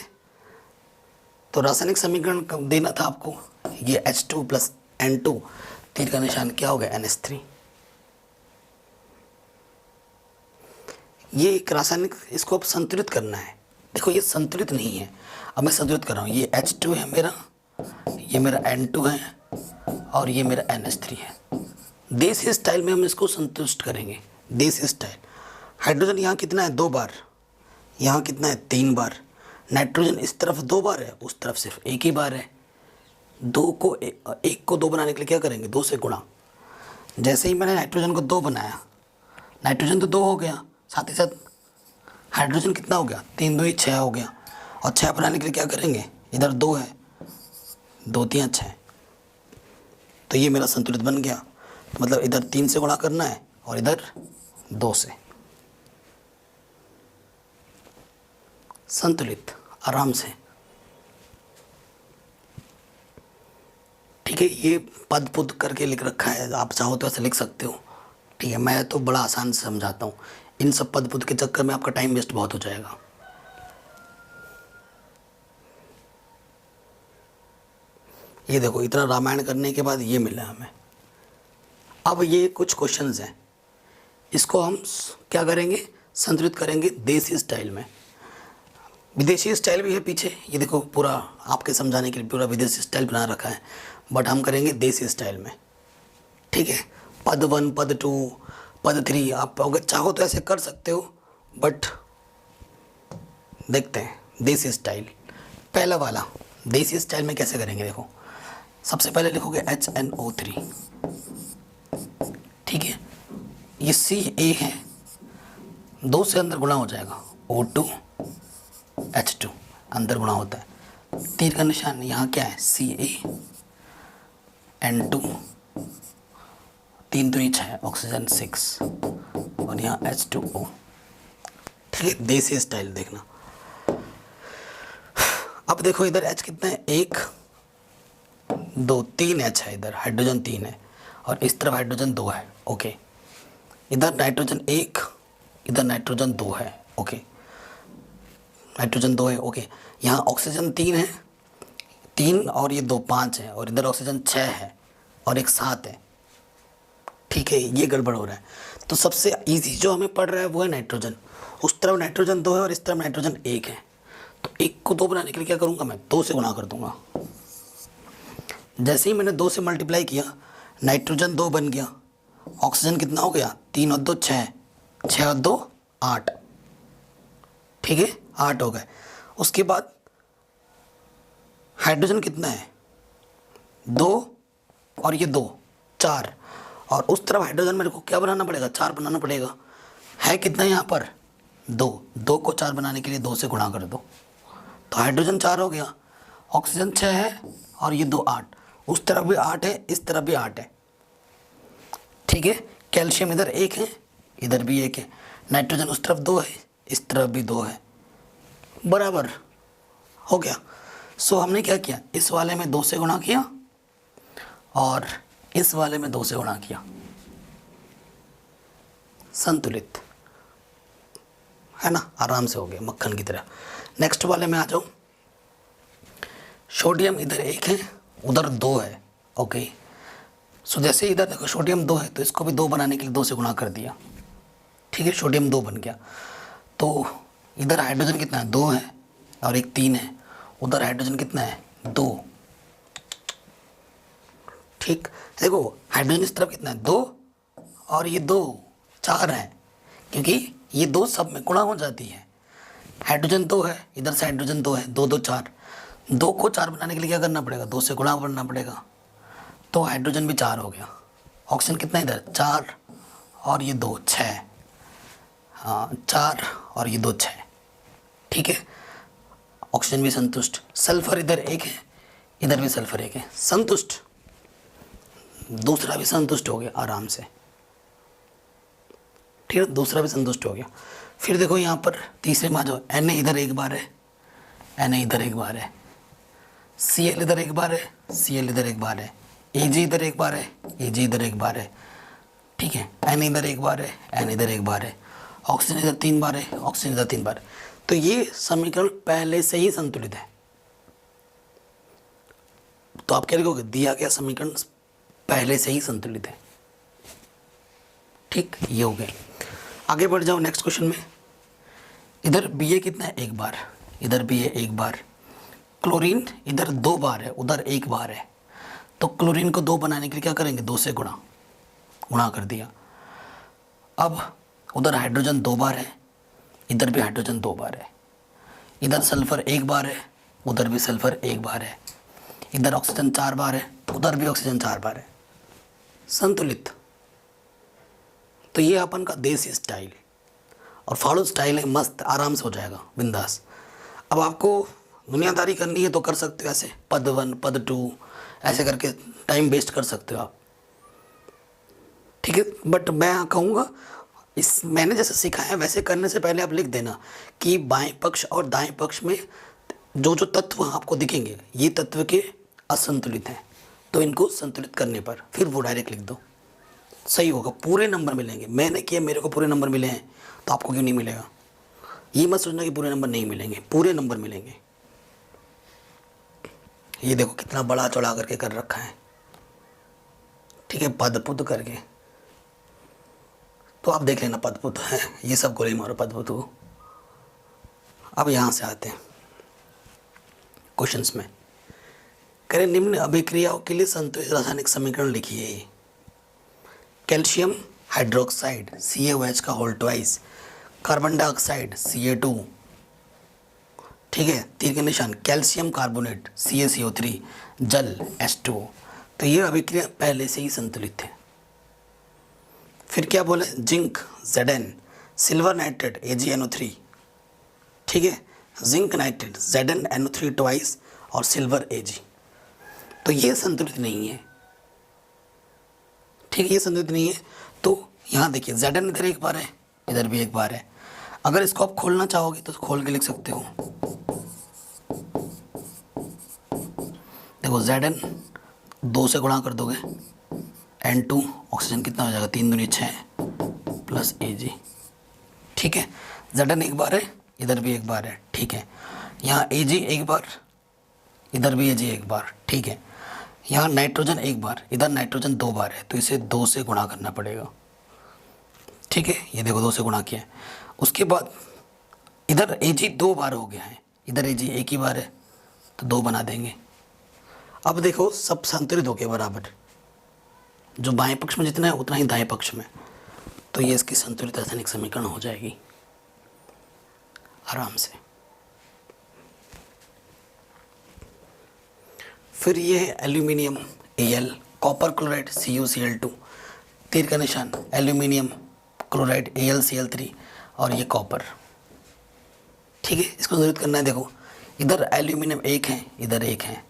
तो रासायनिक समीकरण कब देना था आपको, ये H2 प्लस N2, तीर का निशान क्या हो गया NH3। ये एक रासायनिक, इसको अब संतुलित करना है। देखो ये संतुलित नहीं है, अब मैं संतुलित कर रहा हूँ। ये H2 है मेरा, ये मेरा N2 है और ये मेरा NH3 है। देसी स्टाइल में हम इसको संतुष्ट करेंगे, देसी स्टाइल। हाइड्रोजन यहाँ कितना है, 2 बार, यहाँ कितना है, 3 बार। नाइट्रोजन इस तरफ 2 बार है, उस तरफ सिर्फ 1 ही बार है। 2 को 1 को 2 बनाने के लिए क्या करेंगे, 2 से गुणा। जैसे ही मैंने नाइट्रोजन को 2 बनाया, नाइट्रोजन तो 2 हो गया, साथ ही साथ हाइड्रोजन कितना हो गया, 3 2 6 हो गया। और 6 बनाने के लिए क्या करेंगे, इधर 2 है, 2 3 6, तो ये मेरा संतुलित बन गया। मतलब इधर 3 से गुणा करना है और इधर 2 से, संतुलित आराम से। ठीक है, ये पद पुद करके लिख रखा है, आप चाहो तो ऐसे लिख सकते हो। ठीक है, मैं तो बड़ा आसान से समझाता हूँ, इन सब पद पुद के चक्कर में आपका टाइम वेस्ट बहुत हो जाएगा। ये देखो, इतना रामायण करने के बाद ये मिला हमें। अब ये कुछ क्वेश्चंस हैं, इसको हम क्या करेंगे, संतुलित करेंगे देसी स्टाइल में। विदेशी स्टाइल भी है पीछे, ये देखो पूरा आपके समझाने के लिए पूरा विदेशी स्टाइल बना रखा है, बट हम करेंगे देसी स्टाइल में। ठीक है, पद 1 पद 2 पद 3, आप अगर चाहो तो ऐसे कर सकते हो, बट देखते हैं देसी स्टाइल। पहला वाला देसी स्टाइल में कैसे करेंगे, देखो सबसे पहले लिखोगे HNO3। ठीक है, ये Ca है, 2 से अंदर गुणा हो जाएगा, O2 H2 अंदर गुणा होता है। तीर का निशान यहाँ क्या है, Ca N2, 3 3 6, ऑक्सीजन 6 और यहाँ H2O। ठीक है, देसी स्टाइल देखना। अब देखो इधर H कितना है, 1 2 3 H है, इधर हाइड्रोजन 3 है और इस तरफ हाइड्रोजन 2 है। ओके, इधर नाइट्रोजन 1, इधर नाइट्रोजन 2 है। ओके, नाइट्रोजन 2 है। ओके, यहाँ ऑक्सीजन 3 है, 3 और ये 2 5 है और इधर ऑक्सीजन 6 है और एक 7 है। ठीक है, ये गड़बड़ हो रहा है। तो सबसे इजी जो हमें पड़ रहा है वो है नाइट्रोजन। उस तरफ नाइट्रोजन 2 है और इस तरफ नाइट्रोजन 1 है। तो 1 को 2 बनाने के लिए क्या करूँगा मैं, 2 से गुणा कर दूंगा। जैसे ही मैंने 2 से मल्टीप्लाई किया, नाइट्रोजन 2 बन गया, ऑक्सीजन कितना हो गया, 3 और 2 6, 6 और 2 8। ठीक है, 8 हो गए। उसके बाद हाइड्रोजन कितना है, 2 और ये 2 4, और उस तरफ हाइड्रोजन मेरे को क्या बनाना पड़ेगा, 4 बनाना पड़ेगा। है कितना यहाँ पर, 2 को 4 बनाने के लिए 2 से गुणा कर दो, तो हाइड्रोजन 4 हो गया, ऑक्सीजन 6 है और ये 2 8। उस तरफ भी 8 है, इस तरफ भी 8 है। ठीक है, कैल्शियम इधर 1 है, इधर भी 1 है। नाइट्रोजन उस तरफ 2 है, इस तरफ भी 2 है, बराबर हो गया। सो हमने क्या किया, इस वाले में 2 से गुणा किया और इस वाले में 2 से गुणा किया, संतुलित है ना, आराम से हो गया मक्खन की तरह। नेक्स्ट वाले में आ जाओ। सोडियम इधर 1 है, उधर 2 है। ओके, सो जैसे इधर देखो सोडियम 2 है तो इसको भी 2 बनाने के लिए 2 से गुणा कर दिया। ठीक है, सोडियम 2 बन गया। तो इधर हाइड्रोजन कितना है, 2 है और एक 3 है। उधर हाइड्रोजन कितना है, 2। ठीक, देखो हाइड्रोजन इस तरफ कितना है, 2 और ये 2 4 है, क्योंकि ये 2 सब में गुणा हो जाती है। हाइड्रोजन 2 है, इधर से हाइड्रोजन 2 है, 2 2 4। 2 को 4 बनाने के लिए क्या करना पड़ेगा, 2 से गुणा करना पड़ेगा। तो हाइड्रोजन भी 4 हो गया। ऑक्सीजन कितना है इधर, 4 और ये 2 6। हाँ, 4 और ये 2 6। ठीक है, ऑक्सीजन भी संतुष्ट। सल्फर इधर 1 है, इधर भी सल्फर 1 है, संतुष्ट। दूसरा भी संतुष्ट हो गया आराम से। ठीक है, दूसरा भी संतुष्ट हो गया। फिर देखो यहाँ पर तीसरे में आ जाओ। Na इधर 1 बार है, Na इधर 1 बार है, Cl इधर 1 बार है, Cl इधर 1 बार है, Ag इधर 1 बार है, Ag इधर 1 बार है। ठीक है, Na इधर 1 बार है, Na इधर 1 बार है, ऑक्सीजन इधर 3 बार है, ऑक्सीजन इधर 3 बार है। तो ये समीकरण पहले से ही संतुलित है। तो आप क्या लिखोगे, दिया गया समीकरण पहले से ही संतुलित है। ठीक, ये हो गए। आगे बढ़ जाओ नेक्स्ट क्वेश्चन में। इधर Ba कितना है, 1 बार, इधर Ba 1 बार। क्लोरीन इधर 2 बार है, उधर 1 बार है। तो क्लोरीन को 2 बनाने के लिए क्या करेंगे, 2 से गुणा कर दिया। अब उधर हाइड्रोजन 2 बार है, इधर भी हाइड्रोजन 2 बार है। इधर सल्फर 1 बार है, उधर भी सल्फर 1 बार है। इधर ऑक्सीजन 4 बार है, उधर भी ऑक्सीजन 4 बार है, संतुलित। तो ये अपन का देसी स्टाइल और फॉलो स्टाइल है, मस्त आराम से हो जाएगा, बिंदास। अब आपको दुनियादारी करनी है तो कर सकते हो ऐसे, पद 1 पद 2 ऐसे करके टाइम वेस्ट कर सकते हो आप। ठीक है, बट मैं कहूँगा इस मैंने जैसे सिखाया है वैसे करने से पहले आप लिख देना कि बाएं पक्ष और दाएं पक्ष में जो जो तत्व आपको दिखेंगे ये तत्व के असंतुलित हैं, तो इनको संतुलित करने पर फिर वो डायरेक्ट लिख दो, सही होगा। पूरे नंबर मिलेंगे। मैंने किया, मेरे को पूरे नंबर मिले हैं, तो आपको क्यों नहीं मिलेगा। ये मत सोचना कि पूरे नंबर नहीं मिलेंगे, पूरे नंबर मिलेंगे। ये देखो कितना बड़ा चौड़ा करके कर रखा है। ठीक है, पद पुद करके, तो आप देख लेना पद पुद है, ये सब गोली मारो पद पुद को। अब यहाँ से आते हैं क्वेश्चंस में। करें निम्न अभिक्रियाओं के लिए संतुलित रासायनिक समीकरण लिखिए। कैल्शियम हाइड्रोक्साइड CaOH का whole twice, carbon dioxide Ca2। ठीक है, तीर के निशान, कैल्शियम कार्बोनेट CaCO3, जल H2O। तो ये अभिक्रिया पहले से ही संतुलित है। फिर क्या बोले, zinc Zn, silver nitrate AgNO3। ठीक है, जिंक नाइट्रेट ZnNO3 ट्वाइस और सिल्वर Ag। तो ये संतुलित नहीं है। ठीक है, ये संतुलित नहीं है। तो यहाँ देखिए Zn इधर 1 बार है, इधर भी 1 बार है। अगर इसको आप खोलना चाहोगे तो खोल के लिख सकते हो, देखो Zn 2 से गुणा कर दोगे, N2 ऑक्सीजन कितना हो जाएगा, 3 दूनी 6 प्लस Ag। ठीक है, Zn एक बार है, इधर भी एक बार है। ठीक है, यहाँ Ag एक बार, इधर भी Ag एक बार। ठीक है, यहाँ नाइट्रोजन एक बार, इधर नाइट्रोजन 2 बार है, तो इसे 2 से गुणा करना पड़ेगा। ठीक है, ये देखो 2 से गुणा किया है। उसके बाद इधर Ag 2 बार हो गया है, इधर Ag एक ही बार है, तो 2 बना देंगे। अब देखो सब संतुलित हो गए बराबर, जो बाएं पक्ष में जितना है उतना ही दाएं पक्ष में, तो ये इसकी संतुलित रासायनिक समीकरण हो जाएगी आराम से। फिर ये है aluminium Al, copper chloride CuCl2, तीर का निशान एल्यूमिनियम क्लोराइड AlCl3 और ये कॉपर। ठीक है, इसको संतुलित करना है। देखो इधर एल्यूमिनियम 1 है, इधर 1 है,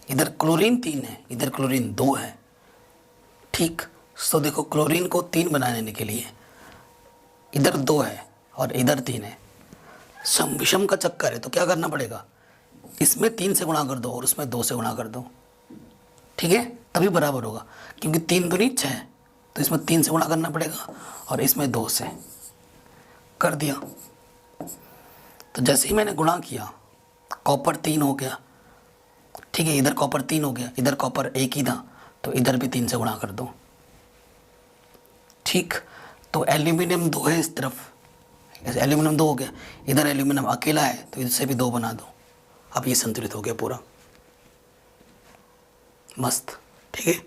इधर क्लोरीन 3 है, इधर क्लोरीन 2 है। ठीक, तो देखो क्लोरीन को 3 बनाने के लिए इधर 2 है और इधर 3 है, सम विषम का चक्कर है, तो क्या करना पड़ेगा, इसमें 3 से गुणा कर दो और उसमें 2 से गुणा कर दो। ठीक है, तभी बराबर होगा, क्योंकि 3 दूनी 6, तो इसमें 3 से गुणा करना पड़ेगा और इसमें 2 से कर दिया। तो जैसे ही मैंने गुणा किया, कॉपर 3 हो गया। ठीक है, इधर कॉपर 3 हो गया, इधर कॉपर 1 ही था, तो इधर भी 3 से गुणा कर दो। ठीक, तो एल्यूमिनियम 2 है इस तरफ, एल्यूमिनियम 2 हो गया, इधर एल्यूमिनियम अकेला है, तो इससे भी 2 बना दो। अब ये संतुलित हो गया पूरा, मस्त। ठीक है,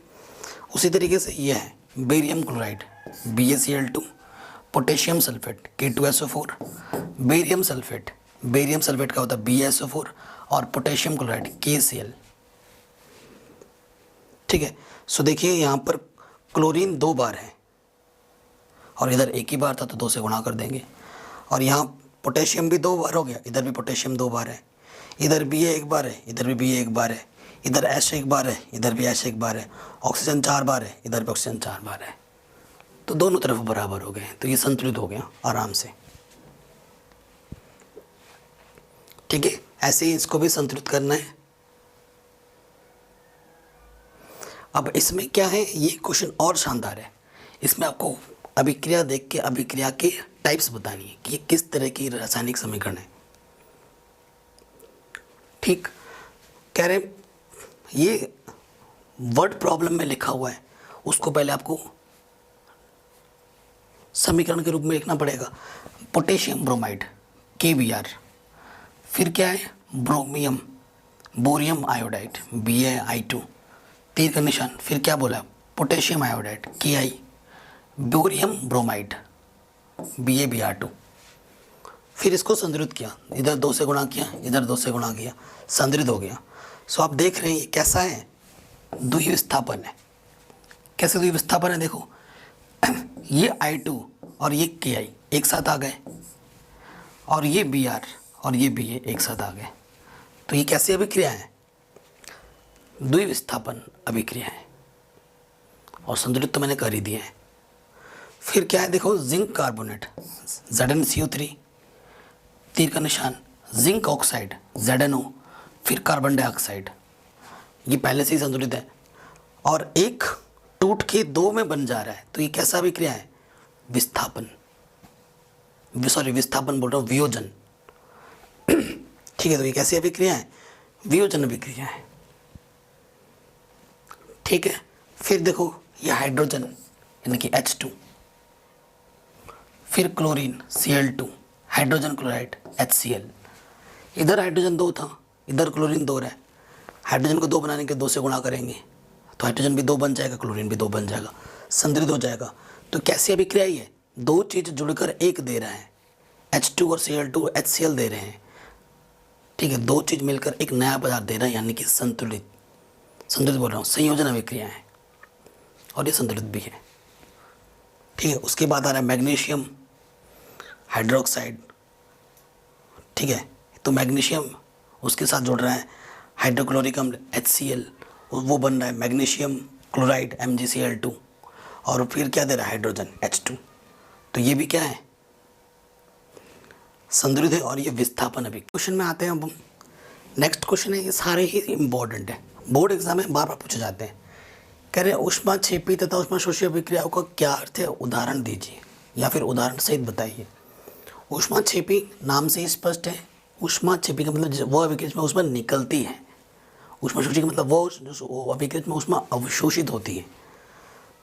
उसी तरीके से ये है barium chloride BaCl2, potassium sulphate K2SO4, barium sulphate का होता है BaSO4 और पोटेशियम क्लोराइड KCl। ठीक है, सो देखिए यहाँ पर क्लोरीन 2 बार है और इधर 1 ही बार था, तो 2 से गुणा कर देंगे। और यहाँ पोटेशियम भी 2 बार हो गया, इधर भी पोटेशियम 2 बार है, इधर Ba 1 बार है, इधर भी Ba 1 बार है, इधर H 1 बार है, इधर भी H 1 बार है, ऑक्सीजन 4 बार है, इधर भी ऑक्सीजन 4 बार है, तो दोनों तरफ बराबर हो गए, तो ये संतुलित हो गया आराम से। ठीक है, ऐसे ही इसको भी संतुलित करना है। अब इसमें क्या है, ये क्वेश्चन और शानदार है। इसमें आपको अभिक्रिया देख के अभिक्रिया के टाइप्स बतानी है कि ये किस तरह की रासायनिक समीकरण है। ठीक, कह रहे ये वर्ड प्रॉब्लम में लिखा हुआ है, उसको पहले आपको समीकरण के रूप में लिखना पड़ेगा। पोटेशियम ब्रोमाइड KBr, फिर क्या है ब्रोमियम बोरियम आयोडाइड BaI2, तीर का निशान, फिर क्या बोला potassium iodide Ki, bohrium bromide BaBr2। फिर इसको संतुलित किया, इधर 2 से गुणा किया, इधर 2 से गुणा किया, संतुलित हो गया। सो आप देख रहे हैं ये कैसा है, द्विविस्थापन है। कैसे द्विविस्थापन है, देखो ये I2 और ये Ki एक साथ आ गए और ये Br और ये Ba एक साथ आ गए, तो ये कैसी अभिक्रिया है, द्विविस्थापन अभिक्रिया है। और संतुलित तो मैंने कर ही दिया है। फिर क्या है, देखो जिंक कार्बोनेट ZnCO3, तीर का निशान, जिंक ऑक्साइड ZnO, फिर कार्बन डाइऑक्साइड, ये पहले से ही संतुलित है और एक टूट के 2 में बन जा रहा है, तो ये कैसा अभिक्रिया है, विस्थापन, विस्थापन बोल रहा हूँ, वियोजन। ठीक है, तो ये कैसी अभिक्रिया है, वियोजन अभिक्रिया है। ठीक है, फिर देखो ये हाइड्रोजन यानी कि H2, फिर chlorine Cl2, hydrogen chloride HCl, इधर हाइड्रोजन 2 था, इधर क्लोरीन 2 है, हाइड्रोजन को 2 बनाने के 2 से गुणा करेंगे, तो हाइड्रोजन भी 2 बन जाएगा, क्लोरीन भी 2 बन जाएगा, संतुलित हो जाएगा। तो कैसी अभिक्रिया है, 2 चीज़ जुड़कर 1 दे रहा है, H2 और Cl2 HCl दे रहे हैं। ठीक है, 2 चीज़ मिलकर एक नया पदार्थ दे रहा है, यानी कि संतुलित बोल रहा हूँ, संयोजन अभिक्रिया है और ये संतुलित भी है। ठीक है, उसके बाद आ रहा है मैग्नीशियम हाइड्रोक्साइड। ठीक है, तो मैग्नीशियम उसके साथ जुड़ रहा है हाइड्रोक्लोरिक अम्ल HCl, वो बन रहा है मैग्नीशियम क्लोराइड MgCl2, और फिर क्या दे रहा है हाइड्रोजन H2, तो ये भी क्या है, संतुलित है और ये विस्थापन अभिक्रिया। क्वेश्चन में आते हैं अब। नेक्स्ट क्वेश्चन है, ये सारे ही इम्पोर्टेंट है, बोर्ड एग्जाम में बार बार पूछे जाते हैं। कह रहे हैं ऊष्माक्षेपी तथा ऊष्माशोषी अभिक्रियाओं का क्या अर्थ है, उदाहरण दीजिए या फिर उदाहरण सहित बताइए। ऊष्माक्षेपी नाम से ही स्पष्ट है। ऊष्माक्षेपी का मतलब वह अभिक्रिया जिसमें ऊष्मा निकलती है। ऊष्माशोषी का मतलब वो अभिक्रिया जिसमें ऊष्मा अवशोषित होती है।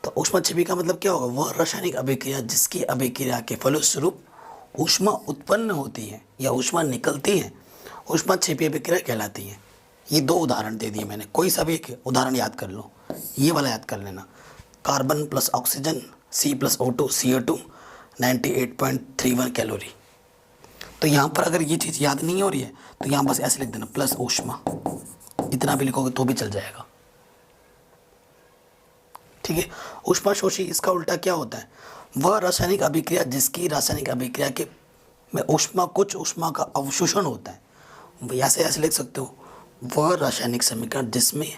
तो ऊष्माक्षेपी का मतलब क्या होगा, वह रासायनिक अभिक्रिया जिसकी अभिक्रिया के फलस्वरूप ऊष्मा उत्पन्न होती है या ऊष्मा निकलती है, ऊष्माक्षेपी अभिक्रिया कहलाती है। ये दो उदाहरण दे दिए मैंने, कोई सा भी एक उदाहरण याद कर लो। ये वाला याद कर लेना, carbon plus oxygen C+O2 CO2 98.31 calorie. तो यहाँ पर अगर ये चीज़ याद नहीं हो रही है तो यहाँ बस ऐसे लिख देना प्लस ऊष्मा, इतना भी लिखोगे तो भी चल जाएगा। ठीक है। ऊष्माशोषी इसका उल्टा क्या होता है, वह रासायनिक अभिक्रिया जिसकी रासायनिक अभिक्रिया के में कुछ ऊष्मा का अवशोषण होता है। ऐसे ऐसे लिख सकते हो, वह रासायनिक समीकरण जिसमें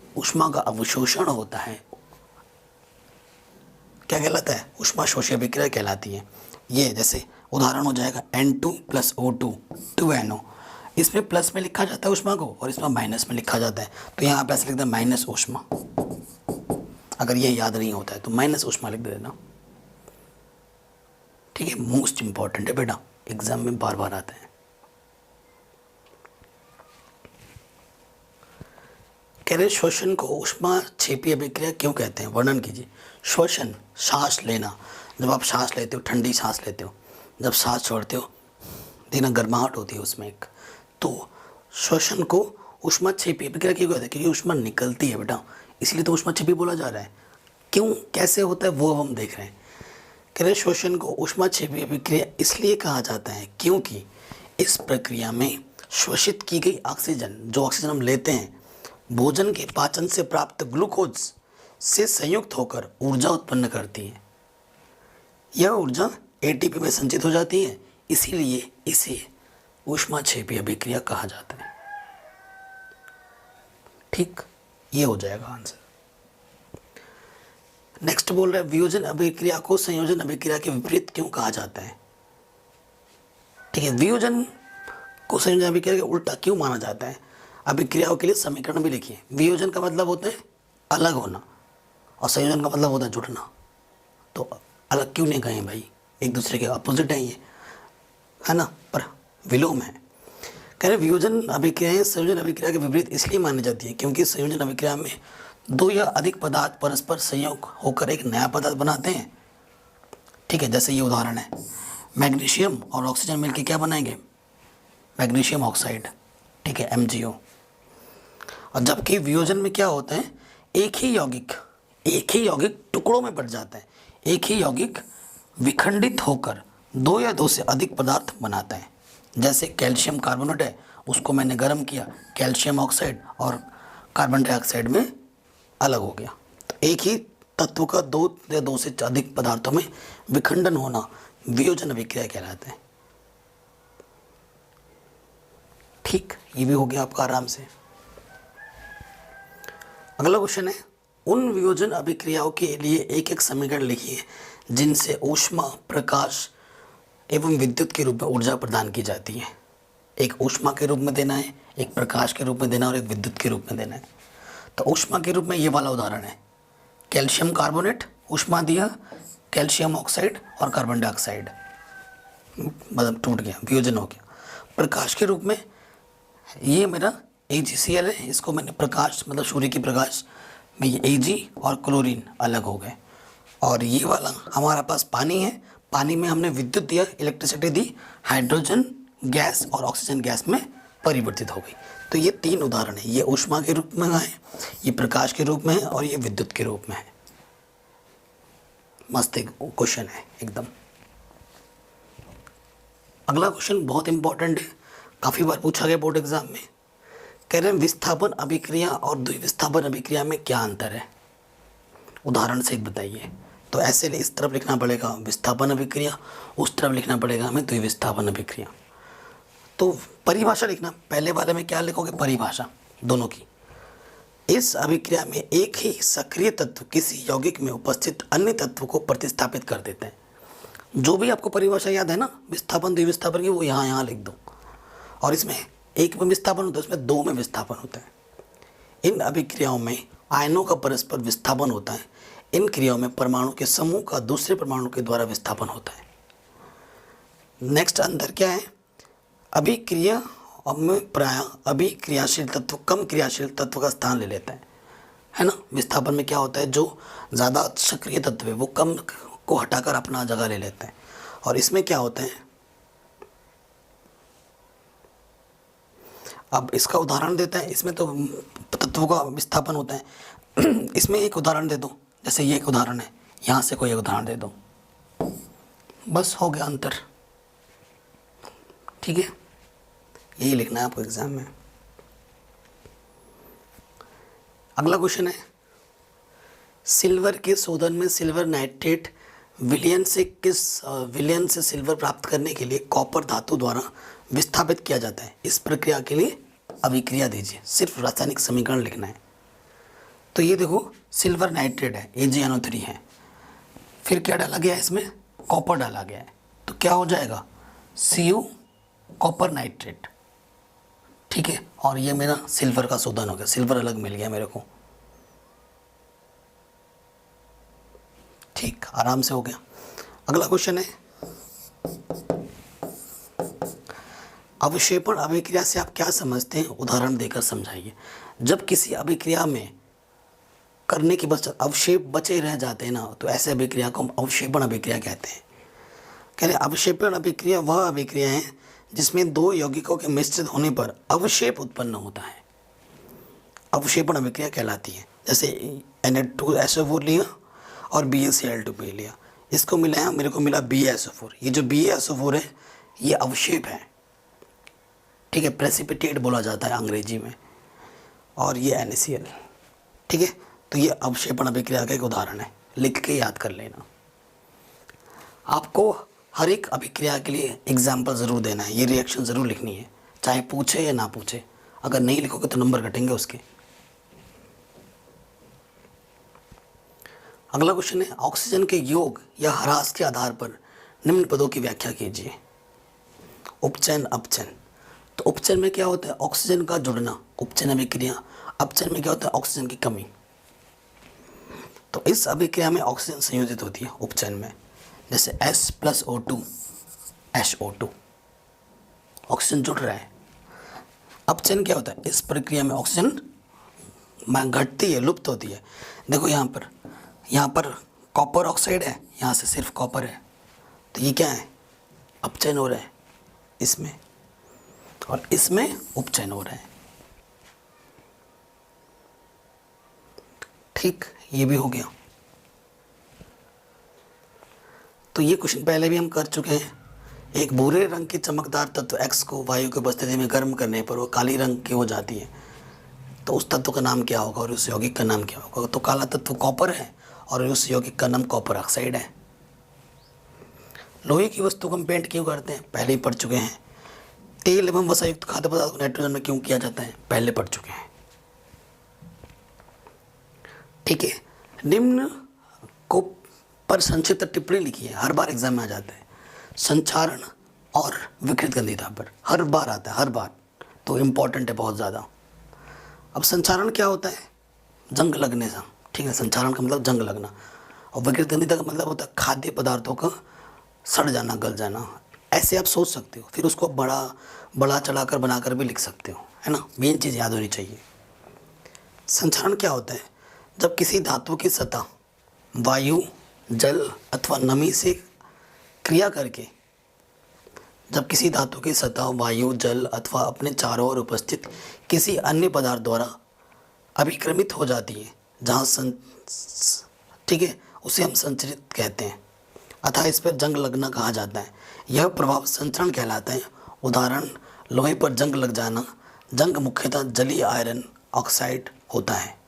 ऊष्मा का अवशोषण होता है क्या कहलाता है, ऊष्माशोषी अभिक्रिया कहलाती है। ये जैसे उदाहरण हो जाएगा N2 + O2 2NO। इसमें प्लस में लिखा जाता है ऊष्मा को और इसमें माइनस में लिखा जाता है, तो यहाँ पे ऐसे लिखते हैं माइनस ऊष्मा। अगर ये याद नहीं होता है तो माइनस ऊष्मा लिख देना। ठीक है, मोस्ट इंपॉर्टेंट है बेटा, एग्जाम में बार बार आता है। कह रहे श्वसन को ऊष्माक्षेपी अभिक्रिया क्यों कहते हैं, वर्णन कीजिए। श्वसन सांस लेना, जब आप सांस लेते हो, ठंडी सांस लेते हो, जब सांस छोड़ते हो देना गर्माहट होती है उसमें एक, तो श्वसन को ऊष्माक्षेपी अभिक्रिया क्यों कहते हैं, क्योंकि ऊष्मा निकलती है बेटा, इसलिए तो ऊष्माक्षेपी बोला जा रहा है। क्यों कैसे होता है वो हम देख रहे हैं। कह रहे श्वसन को ऊष्माक्षेपी अभिक्रिया इसलिए कहा जाता है क्योंकि इस प्रक्रिया में श्वसित की गई ऑक्सीजन, जो ऑक्सीजन हम लेते हैं, भोजन के पाचन से प्राप्त ग्लूकोज से संयुक्त होकर ऊर्जा उत्पन्न करती है। यह ऊर्जा एटीपी में संचित हो जाती है, इसीलिए इसे ऊष्माक्षेपी अभिक्रिया कहा जाता है। ठीक, ये हो जाएगा आंसर। नेक्स्ट बोल रहा है वियोजन अभिक्रिया को संयोजन अभिक्रिया के विपरीत क्यों कहा जाता है। ठीक है, वियोजन को संयोजन अभिक्रिया के उल्टा क्यों माना जाता है। अभिक्रियाओं के लिए समीकरण भी लिखिए। वियोजन का मतलब होता है अलग होना और संयोजन का मतलब होता है जुड़ना। तो अलग क्यों नहीं कहें भाई, एक दूसरे के अपोजिट हैं ये, है ना, पर विलोम है। कह रहे वियोजन अभिक्रियाएं संयोजन अभिक्रिया के विपरीत इसलिए मानी जाती है क्योंकि संयोजन अभिक्रिया में दो या अधिक पदार्थ परस्पर संयोग होकर एक नया पदार्थ बनाते हैं। ठीक है, जैसे ये उदाहरण है, मैग्नीशियम और ऑक्सीजन मिलकर क्या बनाएंगे, मैग्नीशियम ऑक्साइड। ठीक है, MgO। और जबकि वियोजन में क्या होता है, एक ही यौगिक टुकड़ों में बट जाता है, एक ही यौगिक विखंडित होकर दो या दो से अधिक पदार्थ बनाता है। जैसे कैल्शियम कार्बोनेट है, उसको मैंने गर्म किया, कैल्शियम ऑक्साइड और कार्बन डाइऑक्साइड में अलग हो गया। तो एक ही तत्व का दो या दो से अधिक पदार्थों में विखंडन होना वियोजन अभिक्रिया कहलाता है। ठीक, ये भी हो गया आपका आराम से। अगला क्वेश्चन है, उन वियोजन अभिक्रियाओं के लिए एक एक समीकरण लिखिए जिनसे ऊष्मा, प्रकाश एवं विद्युत के रूप में ऊर्जा प्रदान की जाती है। एक ऊष्मा के रूप में देना है, एक प्रकाश के रूप में देना और एक विद्युत के रूप में देना है। तो ऊष्मा के रूप में ये वाला उदाहरण है, कैल्शियम कार्बोनेट ऊष्मा दिया, कैल्शियम ऑक्साइड और कार्बन डाइऑक्साइड मतलब टूट गया, वियोजन हो गया। प्रकाश के रूप में ये मेरा AgCl है, इसको मैंने प्रकाश मतलब सूर्य की प्रकाश में ये Ag और क्लोरीन अलग हो गए। और ये वाला हमारा पास पानी है, पानी में हमने विद्युत दिया, इलेक्ट्रिसिटी दी, हाइड्रोजन गैस और ऑक्सीजन गैस में परिवर्तित हो गई। तो ये तीन उदाहरण है, ये ऊष्मा के रूप में है, ये प्रकाश के रूप में है और ये विद्युत के रूप में है। मस्त एक क्वेश्चन है एकदम। अगला क्वेश्चन बहुत इंपॉर्टेंट है, काफ़ी बार पूछा गया बोर्ड एग्जाम में। कह रहे हैं विस्थापन अभिक्रिया और द्विविस्थापन अभिक्रिया में क्या अंतर है, उदाहरण से एक बताइए। तो ऐसे इस तरफ लिखना पड़ेगा विस्थापन अभिक्रिया, उस तरफ लिखना पड़ेगा हमें द्विविस्थापन अभिक्रिया। तो परिभाषा लिखना, पहले वाले में क्या लिखोगे, परिभाषा दोनों की। इस अभिक्रिया में एक ही सक्रिय तत्व किसी यौगिक में उपस्थित अन्य तत्व को प्रतिस्थापित कर देते हैं। जो भी आपको परिभाषा याद है ना विस्थापन द्विविस्थापन की, वो यहाँ लिख दो। और इसमें एक में विस्थापन होता है, उसमें दो में विस्थापन होता है। इन अभिक्रियाओं में आयनों का परस्पर विस्थापन होता है। इन क्रियाओं में परमाणु के समूह का दूसरे परमाणु के द्वारा विस्थापन होता है। नेक्स्ट अंतर क्या है? अभिक्रिया में प्रायः अभिक्रियाशील तत्व कम क्रियाशील तत्व का स्थान ले लेता है ना। विस्थापन में क्या होता है, जो ज़्यादा सक्रिय तत्व है वो कम को हटाकर अपना जगह ले लेते हैं। और इसमें क्या होता है, अब इसका उदाहरण देते हैं। इसमें तो तत्वों का विस्थापन होता है। इसमें एक उदाहरण दे दो, जैसे ये एक उदाहरण है, यहाँ से कोई एक उदाहरण दे दो, बस हो गया अंतर। ठीक है, यही लिखना है आपको एग्जाम में। अगला क्वेश्चन है, सिल्वर के शोधन में सिल्वर नाइट्रेट विलयन से सिल्वर प्राप्त करने के लिए कॉपर धातु द्वारा विस्थापित किया जाता है। इस प्रक्रिया के लिए अभिक्रिया दीजिए, सिर्फ रासायनिक समीकरण लिखना है। तो ये देखो सिल्वर नाइट्रेट है, AgNO3 है, फिर क्या डाला गया है इसमें, कॉपर डाला गया है, तो क्या हो जाएगा Cu कॉपर नाइट्रेट। ठीक है, और ये मेरा सिल्वर का शोधन हो गया, सिल्वर अलग मिल गया मेरे को। ठीक, आराम से हो गया। अगला क्वेश्चन है, अवक्षेपण अभिक्रिया से आप क्या समझते हैं, उदाहरण देकर समझाइए। जब किसी अभिक्रिया में करने के बाद अवशेप बचे रह जाते हैं ना, तो ऐसे अभिक्रिया को हम अवक्षेपण अभिक्रिया कहते हैं। कह रहे अवक्षेपण अभिक्रिया वह अभिक्रिया है जिसमें दो यौगिकों के मिश्रित होने पर अवक्षेप उत्पन्न होता है, अवक्षेपण अभिक्रिया कहलाती है। जैसे Na2SO4 लिया और BaCl2 लिया, इसको मिलाया, मेरे को मिला BaSO4। ये जो BaSO4 है ये अवक्षेप है। ठीक है, प्रेसिपिटेट बोला जाता है अंग्रेजी में, और ये NaCl। ठीक है, तो ये अवक्षेपण अभिक्रिया का एक उदाहरण है, लिख के याद कर लेना। आपको हर एक अभिक्रिया के लिए एग्जाम्पल ज़रूर देना है, ये रिएक्शन ज़रूर लिखनी है, चाहे पूछे या ना पूछे। अगर नहीं लिखोगे तो नंबर कटेंगे उसके। अगला क्वेश्चन है, ऑक्सीजन के योग या ह्रास के आधार पर निम्न पदों की व्याख्या कीजिए। उपचयन अपचयन। तो उपचयन में क्या होता है, ऑक्सीजन का जुड़ना, उपचयन अभिक्रिया। अपचयन में क्या होता है, ऑक्सीजन की कमी। तो इस अभिक्रिया में ऑक्सीजन संयोजित होती है उपचयन में, जैसे S+O2 HO2, ऑक्सीजन जुड़ रहा है। अपचयन क्या होता है, इस प्रक्रिया में ऑक्सीजन घटती है, लुप्त होती है। देखो यहाँ पर कॉपर ऑक्साइड है, यहाँ से सिर्फ कॉपर है, तो ये क्या है, अपचयन हो रहा है इसमें, और इसमें उपचयन हो रहा है। ठीक, ये भी हो गया। तो ये क्वेश्चन पहले भी हम कर चुके हैं। एक भूरे रंग की चमकदार तत्व X को वायु की उपस्थिति में गर्म करने पर वो काली रंग की हो जाती है, तो उस तत्व का नाम क्या होगा और उस यौगिक का नाम क्या होगा। तो काला तत्व कॉपर है और उस यौगिक का नाम कॉपर ऑक्साइड है। लोहे की वस्तु को हम पेंट क्यों करते हैं, पहले ही पढ़ चुके हैं। तेल एवं वसायुक्त खाद्य पदार्थ को नाइट्रोजन में क्यों किया जाता है, पहले पढ़ चुके हैं। ठीक है, निम्न को पर संक्षिप्त टिप्पणी लिखी है, हर बार एग्जाम में आ जाता है। संचारण और विकृत गंधिता पर हर बार आता है, हर बार, तो इम्पॉर्टेंट है बहुत ज़्यादा। अब संचारण क्या होता है, जंग लगने से। ठीक है, संचारण का मतलब जंग लगना, और विकृत गंधिता का मतलब होता है खाद्य पदार्थों का सड़ जाना, गल जाना। ऐसे आप सोच सकते हो, फिर उसको बड़ा चढ़ाकर बनाकर भी लिख सकते हो, है ना। मेन चीज़ याद होनी चाहिए। संचारण क्या होता है, जब किसी धातु की सतह वायु, जल अथवा नमी से क्रिया करके, जब किसी धातु की सतह वायु, जल अथवा अपने चारों ओर उपस्थित किसी अन्य पदार्थ द्वारा अभिक्रमित हो जाती है, जहाँ ठीक है, उसे हम संचरित कहते हैं, अतः इस पर जंग लगना कहा जाता है। यह प्रभाव संचरण कहलाता है। उदाहरण, लोहे पर जंग लग जाना। जंग मुख्यतः जलीय आयरन ऑक्साइड होता है।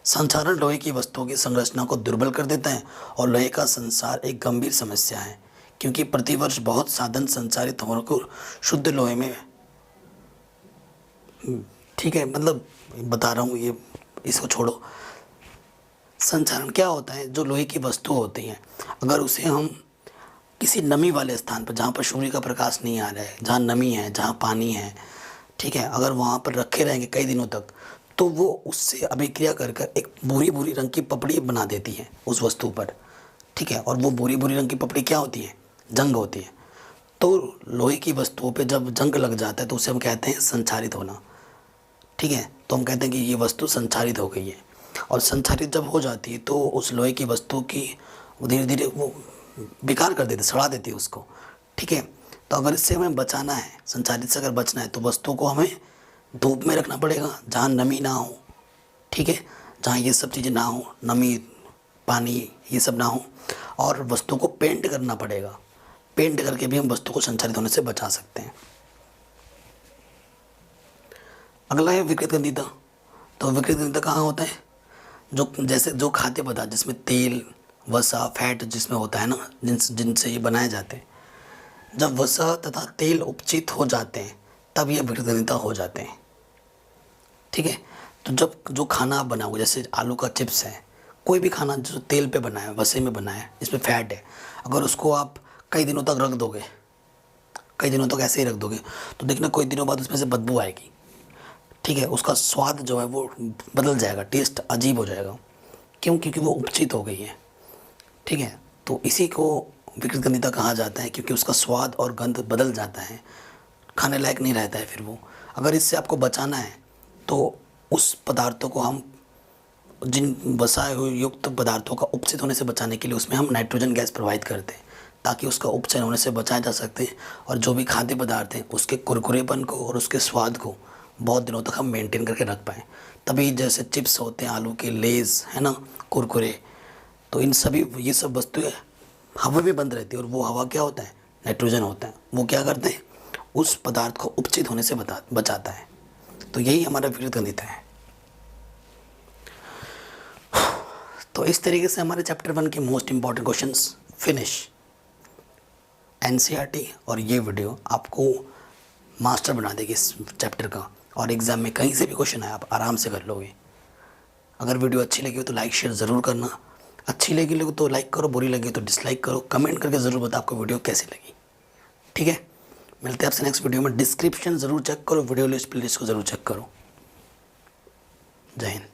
संचारण लोहे की वस्तुओं की संरचना को दुर्बल कर देता है और लोहे का संसार एक गंभीर समस्या है, क्योंकि प्रतिवर्ष बहुत साधन संचारित होने को शुद्ध लोहे में। ठीक है, मतलब बता रहा हूँ, ये इसको छोड़ो। संचारण क्या होता है, जो लोहे की वस्तु होती हैं, अगर उसे हम किसी नमी वाले स्थान पर, जहाँ पर सूर्य का प्रकाश नहीं आ रहा है, जहाँ नमी है, जहाँ पानी है, ठीक है, अगर वहाँ पर रखे रहेंगे कई दिनों तक, तो वो उससे अभिक्रिया कर कर एक भूरी भूरी रंग की पपड़ी बना देती है उस वस्तु पर, ठीक है। और वो भूरी भूरी रंग की पपड़ी क्या होती है? जंग होती है। तो लोहे की वस्तुओं पे जब जंग लग जाता है तो उसे हम कहते हैं संक्षारित होना, ठीक है। तो हम कहते हैं कि ये वस्तु संक्षारित हो गई है। और संक्षारित जब हो जाती है तो उस लोहे की वस्तु की धीरे धीरे वो बेकार कर देती, सड़ा देती है उसको, ठीक है। तो अगर इससे हमें बचाना है, संक्षारित से अगर बचना है, तो वस्तु को हमें धूप में रखना पड़ेगा जहाँ नमी ना हो, ठीक है, जहाँ ये सब चीज़ें ना हो, नमी पानी ये सब ना हो। और वस्तु को पेंट करना पड़ेगा, पेंट करके भी हम वस्तु को संक्षारित होने से बचा सकते हैं। अगला है विकृत गंधिता। तो विकृत गंधिता कहाँ होता है? जो जैसे जो खाद्य पदार्थ जिसमें तेल, वसा, फैट जिसमें होता है ना, जिनसे ये बनाए जाते हैं, जब वसा तथा तेल उपचित हो जाते हैं तब ये विकृत गंधिता हो जाते हैं, ठीक है। तो जब जो खाना आप बनाओगे, जैसे आलू का चिप्स है, कोई भी खाना जो तेल पे बना है, वसे में बना है, इसमें फैट है, अगर उसको आप कई दिनों तक रख दोगे, कई दिनों तक ऐसे ही रख दोगे, तो देखना कोई दिनों बाद उसमें से बदबू आएगी, ठीक है। उसका स्वाद जो है वो बदल जाएगा, टेस्ट अजीब हो जाएगा। क्यों? क्योंकि वो उपचित हो गई है, ठीक है। तो इसी को विकृत गंधिता कहा जाता है, क्योंकि उसका स्वाद और गंध बदल जाता है, खाने लायक नहीं रहता है फिर वो। अगर इससे आपको बचाना है तो उस पदार्थों को हम, जिन वसा युक्त पदार्थों का उपचित होने से बचाने के लिए उसमें हम नाइट्रोजन गैस प्रोवाइड करते हैं, ताकि उसका उपचयन होने से बचाया जा सकते। और जो भी खाद्य पदार्थ हैं उसके कुरकुरेपन को और उसके स्वाद को बहुत दिनों तक हम मेंटेन करके रख पाएँ। तभी जैसे चिप्स होते हैं, आलू के लेज़ है ना, कुरकुरे, तो इन सभी ये सब वस्तुएं हवा में बंद रहती है। और वो हवा क्या होता है? नाइट्रोजन होता है। वो क्या करते हैं? उस पदार्थ को उपचित होने से बचाता है। तो यही हमारा विकृत गंधिता है। तो इस तरीके से हमारे चैप्टर 1 के most important questions finish. NCERT और ये वीडियो आपको मास्टर बना देगी इस चैप्टर का, और एग्ज़ाम में कहीं से भी क्वेश्चन आए आप आराम से कर लोगे। अगर वीडियो अच्छी लगी हो तो लाइक शेयर ज़रूर करना। अच्छी लगी तो लाइक करो, बुरी लगी तो डिसलाइक करो। कमेंट करके ज़रूर बताओ आपको वीडियो कैसी लगी, ठीक है। मिलते हैं आपसे नेक्स्ट वीडियो में। डिस्क्रिप्शन ज़रूर चेक करो, वीडियो लिस्ट प्लेलिस्ट को ज़रूर चेक करो। जय हिंद।